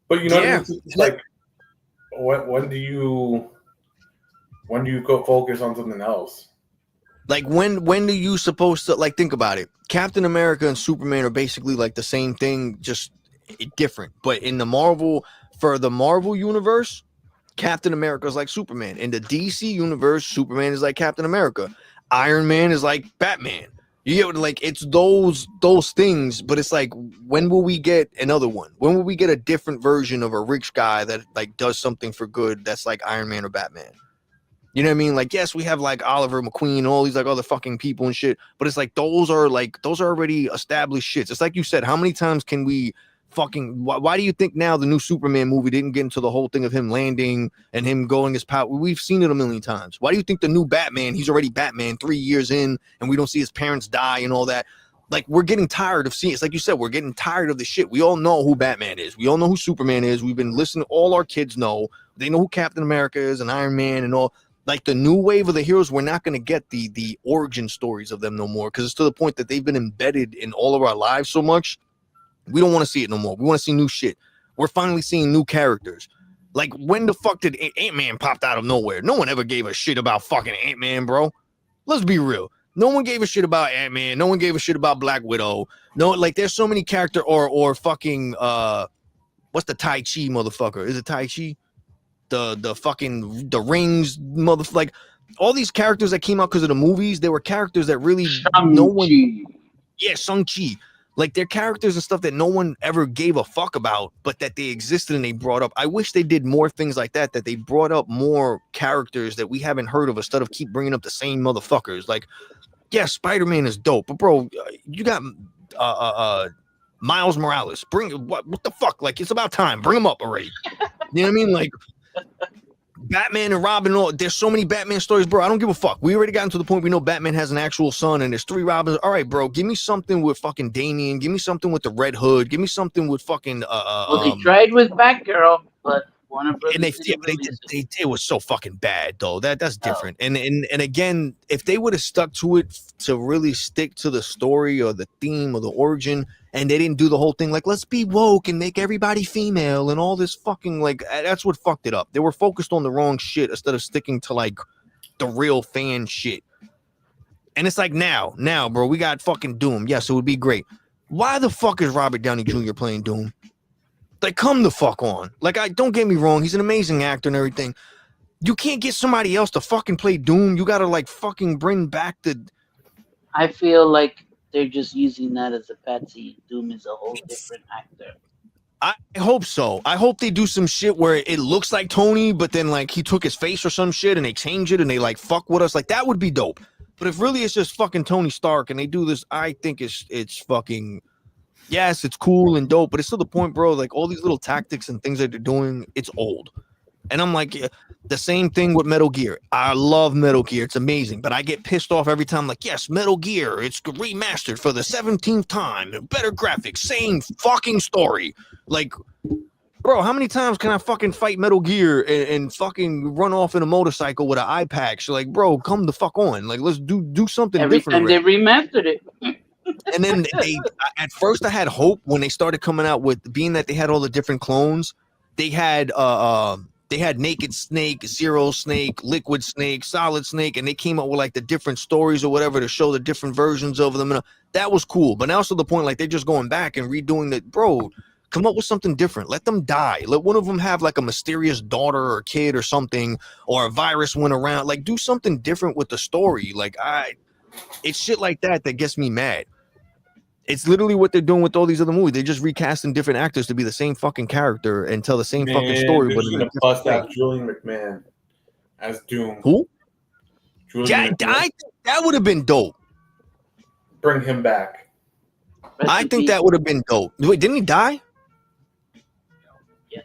But you know, it's like, when do you go focus on something else? Like when are you supposed to like think about it? Captain America and Superman are basically like the same thing, just different. But in the Marvel universe, Captain America is like Superman. In the DC universe, Superman is like Captain America. Iron Man is like Batman. You get what, like it's those things, but it's like, when will we get another one? When will we get a different version of a rich guy that like does something for good that's like Iron Man or Batman? You know what I mean? Like, yes, we have like Oliver McQueen and all these like other fucking people and shit, but it's like those are already established shits. It's like you said, how many times can we fucking why do you think now the new Superman movie didn't get into the whole thing of him landing and him going his power? We've seen it a million times. Why do you think the new Batman, he's already Batman 3 years in and we don't see his parents die and all that? Like, we're getting tired of seeing, it's like you said, we're getting tired of the shit. We all know who Batman is. We all know who Superman is. We've been listening, all our kids know. They know who Captain America is and Iron Man and all. Like, the new wave of the heroes, we're not going to get the origin stories of them no more, because it's to the point that they've been embedded in all of our lives so much. We don't want to see it no more. We want to see new shit. We're finally seeing new characters. Like, when the fuck did Ant-Man popped out of nowhere? No one ever gave a shit about fucking Ant-Man, bro. Let's be real. No one gave a shit about Ant-Man. No one gave a shit about Black Widow. No, like, there's so many character or fucking what's the Tai Chi motherfucker? Is it Tai Chi? The fucking the rings motherfucker. Like, all these characters that came out because of the movies, they were characters that really no one. Yeah, Shang-Chi. Like, they're characters and stuff that no one ever gave a fuck about, but that they existed and they brought up. I wish they did more things like that they brought up more characters that we haven't heard of instead of keep bringing up the same motherfuckers. Like, yeah, Spider-Man is dope, but bro, you got Miles Morales. Bring what the fuck? Like, it's about time. Bring him up already. You know what I mean? Like, Batman and Robin, all there's so many Batman stories, bro. I don't give a fuck. We already gotten to the point we know Batman has an actual son and there's 3 Robins. All right, bro, give me something with fucking Damian. Give me something with the Red Hood. Give me something with fucking well, they tried with Batgirl, but Warner Brothers and it was so fucking bad though. That's different. And again, if they would have stuck to it to really stick to the story or the theme or the origin, and they didn't do the whole thing like, let's be woke and make everybody female and all this fucking, like, that's what fucked it up. They were focused on the wrong shit instead of sticking to like the real fan shit. And it's like, now, bro, we got fucking Doom. Yes, it would be great. Why the fuck is Robert Downey Jr. playing Doom? Like, come the fuck on. Like, don't get me wrong, he's an amazing actor and everything. You can't get somebody else to fucking play Doom. You gotta like fucking bring back the. I feel like they're just using that as a patsy. Doom is a whole different actor. I hope so. I hope they do some shit where it looks like Tony, but then like he took his face or some shit and they change it and they like fuck with us. Like, that would be dope. But if really it's just fucking Tony Stark and they do this, I think it's fucking, yes, it's cool and dope, but it's to the point, bro, like all these little tactics and things that they're doing, it's old. And I'm like, yeah, the same thing with Metal Gear. I love Metal Gear. It's amazing. But I get pissed off every time. Like, yes, Metal Gear. It's remastered for the 17th time. Better graphics. Same fucking story. Like, bro, how many times can I fucking fight Metal Gear and fucking run off in a motorcycle with an eye patch? Like, bro, come the fuck on. Like, let's do something every different. Every time they remastered it. And then at first I had hope when they started coming out with, being that they had all the different clones. They had Naked Snake, Zero Snake, Liquid Snake, Solid Snake, and they came up with like the different stories or whatever to show the different versions of them. And that was cool. But now to the point, like, they're just going back and redoing that. Bro, come up with something different. Let them die. Let one of them have like a mysterious daughter or kid or something, or a virus went around. Like, do something different with the story. Like, it's shit like that gets me mad. It's literally what they're doing with all these other movies. They're just recasting different actors to be the same fucking character and tell the same fucking story. They're gonna bust out Julian McMahon as Doom. Who? I think that would have been dope. Bring him back. I think that would have been dope. Wait, didn't he die? Yeah.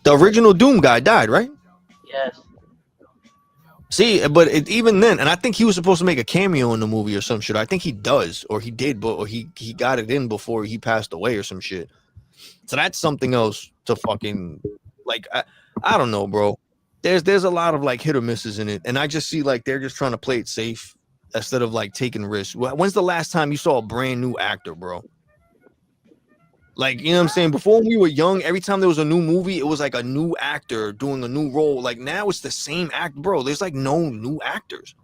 The original Doom guy died, right? Yes. See, but even then, and I think he was supposed to make a cameo in the movie or some shit. I think he does, or he did, but or he got it in before he passed away or some shit. So that's something else to fucking, like, I don't know, bro. There's a lot of like hit or misses in it, and I just see like they're just trying to play it safe instead of like taking risks. When's the last time you saw a brand new actor, bro? Like, you know what I'm saying? Before, when we were young, every time there was a new movie, it was like a new actor doing a new role. Like, now it's the same act, bro. There's like no new actors.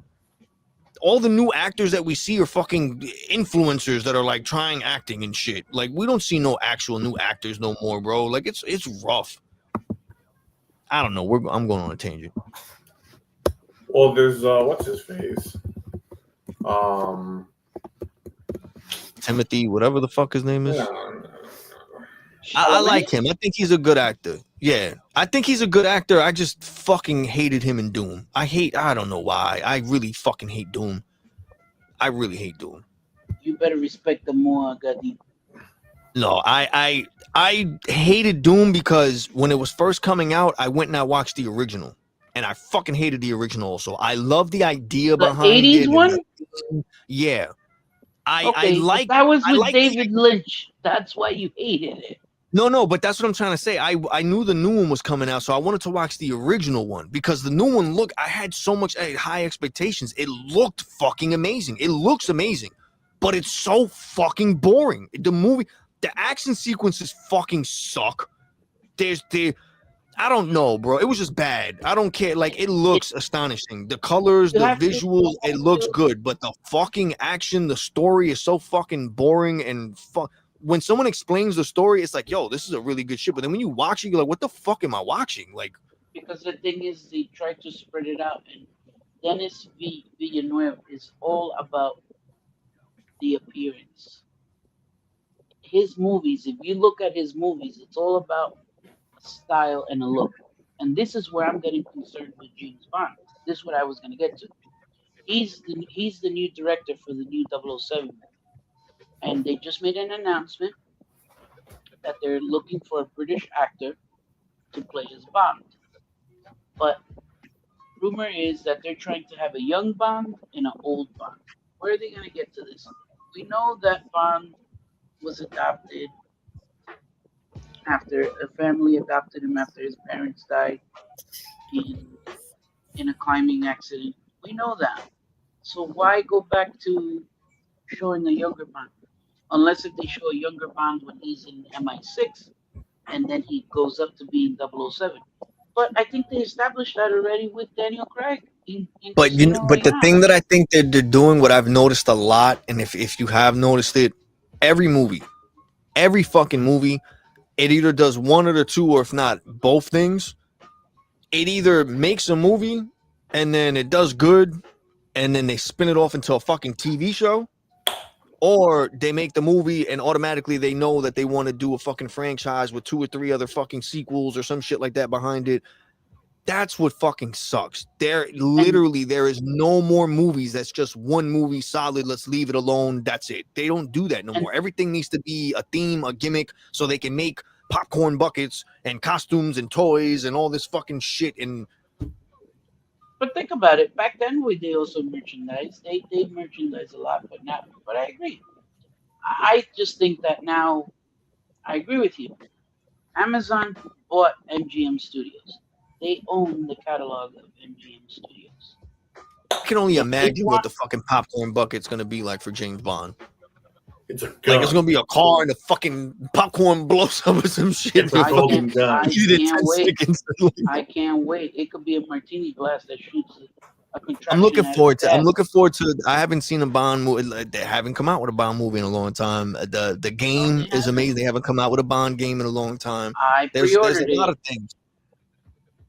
All the new actors that we see are fucking influencers that are like trying acting and shit. Like, we don't see no actual new actors no more, bro. Like, it's rough. I don't know. I'm going on a tangent. Well, there's what's his face? Timothy, whatever the fuck his name is. No. I like him. I think he's a good actor. Yeah, I think he's a good actor. I just fucking hated him in Doom. I don't know why. I really fucking hate Doom. I really hate Doom. You better respect the more Gadi. No, I hated Doom because when it was first coming out, I went and I watched the original, and I fucking hated the original. Also, I love the idea The behind 80s it, and one? yeah, I Okay, but like that was I with like David Lynch. That's why you hated it. no, but that's what I'm trying to say. I knew the new one was coming out, so I wanted to watch the original one because the new one I had so much high expectations. It looked fucking amazing. It looks amazing, but it's so fucking boring. The action sequences fucking suck. I don't know, bro. It was just bad. I don't care. Like, it It looks astonishing. The colors, you the have to visuals, it looks good. But the fucking action, the story is so fucking boring and when someone explains the story, it's like, yo, this is a really good shit. But then when you watch it, you're like, what the fuck am I watching? Like, because the thing is they try to spread it out, and Dennis Villeneuve is all about the appearance. His movies, if you look at his movies, it's all about a style and a look. And this is where I'm getting concerned with James Bond. This is what I was going to get to. He's the new director for the new 007 movie. And they just made an announcement that they're looking for a British actor to play his Bond. But rumor is that they're trying to have a young Bond and an old Bond. Where are they going to get to this? We know that Bond was adopted after a family adopted him after his parents died in a climbing accident. We know that. So why go back to showing a younger Bond? Unless if they show a younger Bond when he's in MI6 and then he goes up to being 007. But I think they established that already with Daniel Craig in Casino but the Royale. thing that I think that they're doing, what I've noticed a lot, and if you have noticed it, every movie, every fucking movie, it either does one of the two, or if not both things. It either makes a movie and then it does good, and then they spin it off into a fucking TV show, or they make the movie and automatically they know that they want to do a fucking franchise with 2 or 3 other fucking sequels or some shit like that behind it. That's what fucking sucks. There is no more movies that's just one movie solid. Let's leave it alone. That's it. They don't do that no And more. Everything needs to be a theme, a gimmick, so they can make popcorn buckets and costumes and toys and all this fucking shit. And but think about it. Back then, they also merchandise. They merchandise a lot, but now. But I agree. I just think that now. I agree with you. Amazon bought MGM Studios. They own the catalog of MGM Studios. I can only If they imagine what want, the fucking popcorn bucket's gonna be like for James Bond. It's a Like, it's gun. gonna be a car and the fucking popcorn blows up or some shit. It's a I golden can't, gun. I Eat it in can't 10 wait. seconds. I can't wait. It could be a martini glass that shoots a I'm contraption looking out of forward to. I'm gas. looking forward to. I haven't seen a Bond movie. They haven't come out with a Bond movie in a long time. The No, game they is haven't. amazing. They haven't come out with a Bond game in a long time. I There's a pre-ordered lot it, of things.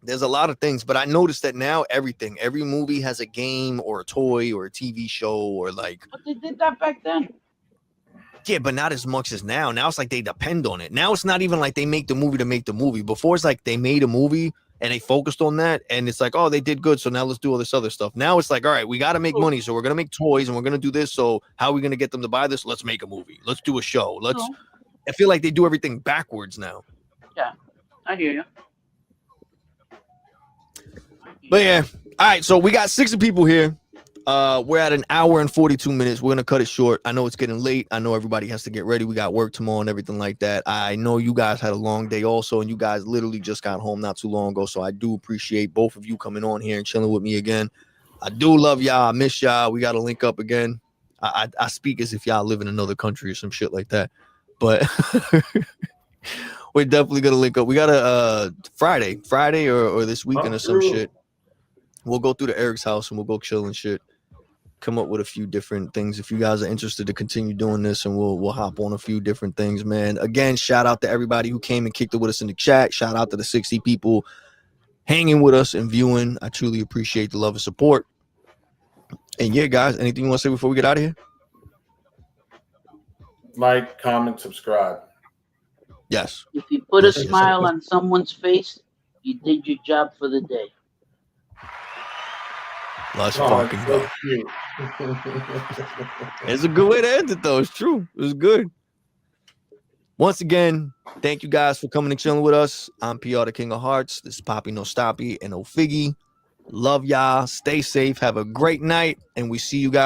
There's a lot of things, but I noticed that now every movie has a game or a toy or a TV show or like, but they did that back then. yeah, but not as much as now. Now it's like they depend on it. Now it's not even like they make the movie to make the movie. Before it's like they made a movie and they focused on that, and it's like, oh, they did good, so now let's do all this other stuff. Now it's like, all right, we got to make So, money, so we're gonna make toys and we're gonna do this. So how are we gonna get them to buy this? Let's make a movie. Let's do a show. Let's. so I feel like they do everything backwards now. yeah, I hear you. But yeah, all right. So we got 60 people here. We're at an hour and 42 minutes. We're gonna cut it short. I know it's getting late. I know everybody has to get ready. We got work tomorrow and everything like that. I know you guys had a long day also, and you guys literally just got home not too long ago. So I do appreciate both of you coming on here and chilling with me again. I do love y'all. I miss y'all. We gotta link up again. I speak as if y'all live in another country or some shit like that, but we're definitely gonna link up. We got a Friday or this weekend or some shit. We'll go through to Eric's house and we'll go chill and shit. Come up with a few different things if you guys are interested to continue doing this, and we'll hop on a few different things, man. Again, shout out to everybody who came and kicked it with us in the chat. Shout out to the 60 people hanging with us and viewing. I truly appreciate the love and support. And yeah, guys, anything you want to say before we get out of here? Like, comment, subscribe. Yes. If you put a smile on someone's face, you did your job for the day. Let's fucking go. It's a good way to end it, though. It's true. It was good. Once again, thank you guys for coming and chilling with us. I'm PR, the King of Hearts. This is Poppy No Stoppy and No Figgy. Love y'all. Stay safe. Have a great night. And we see you guys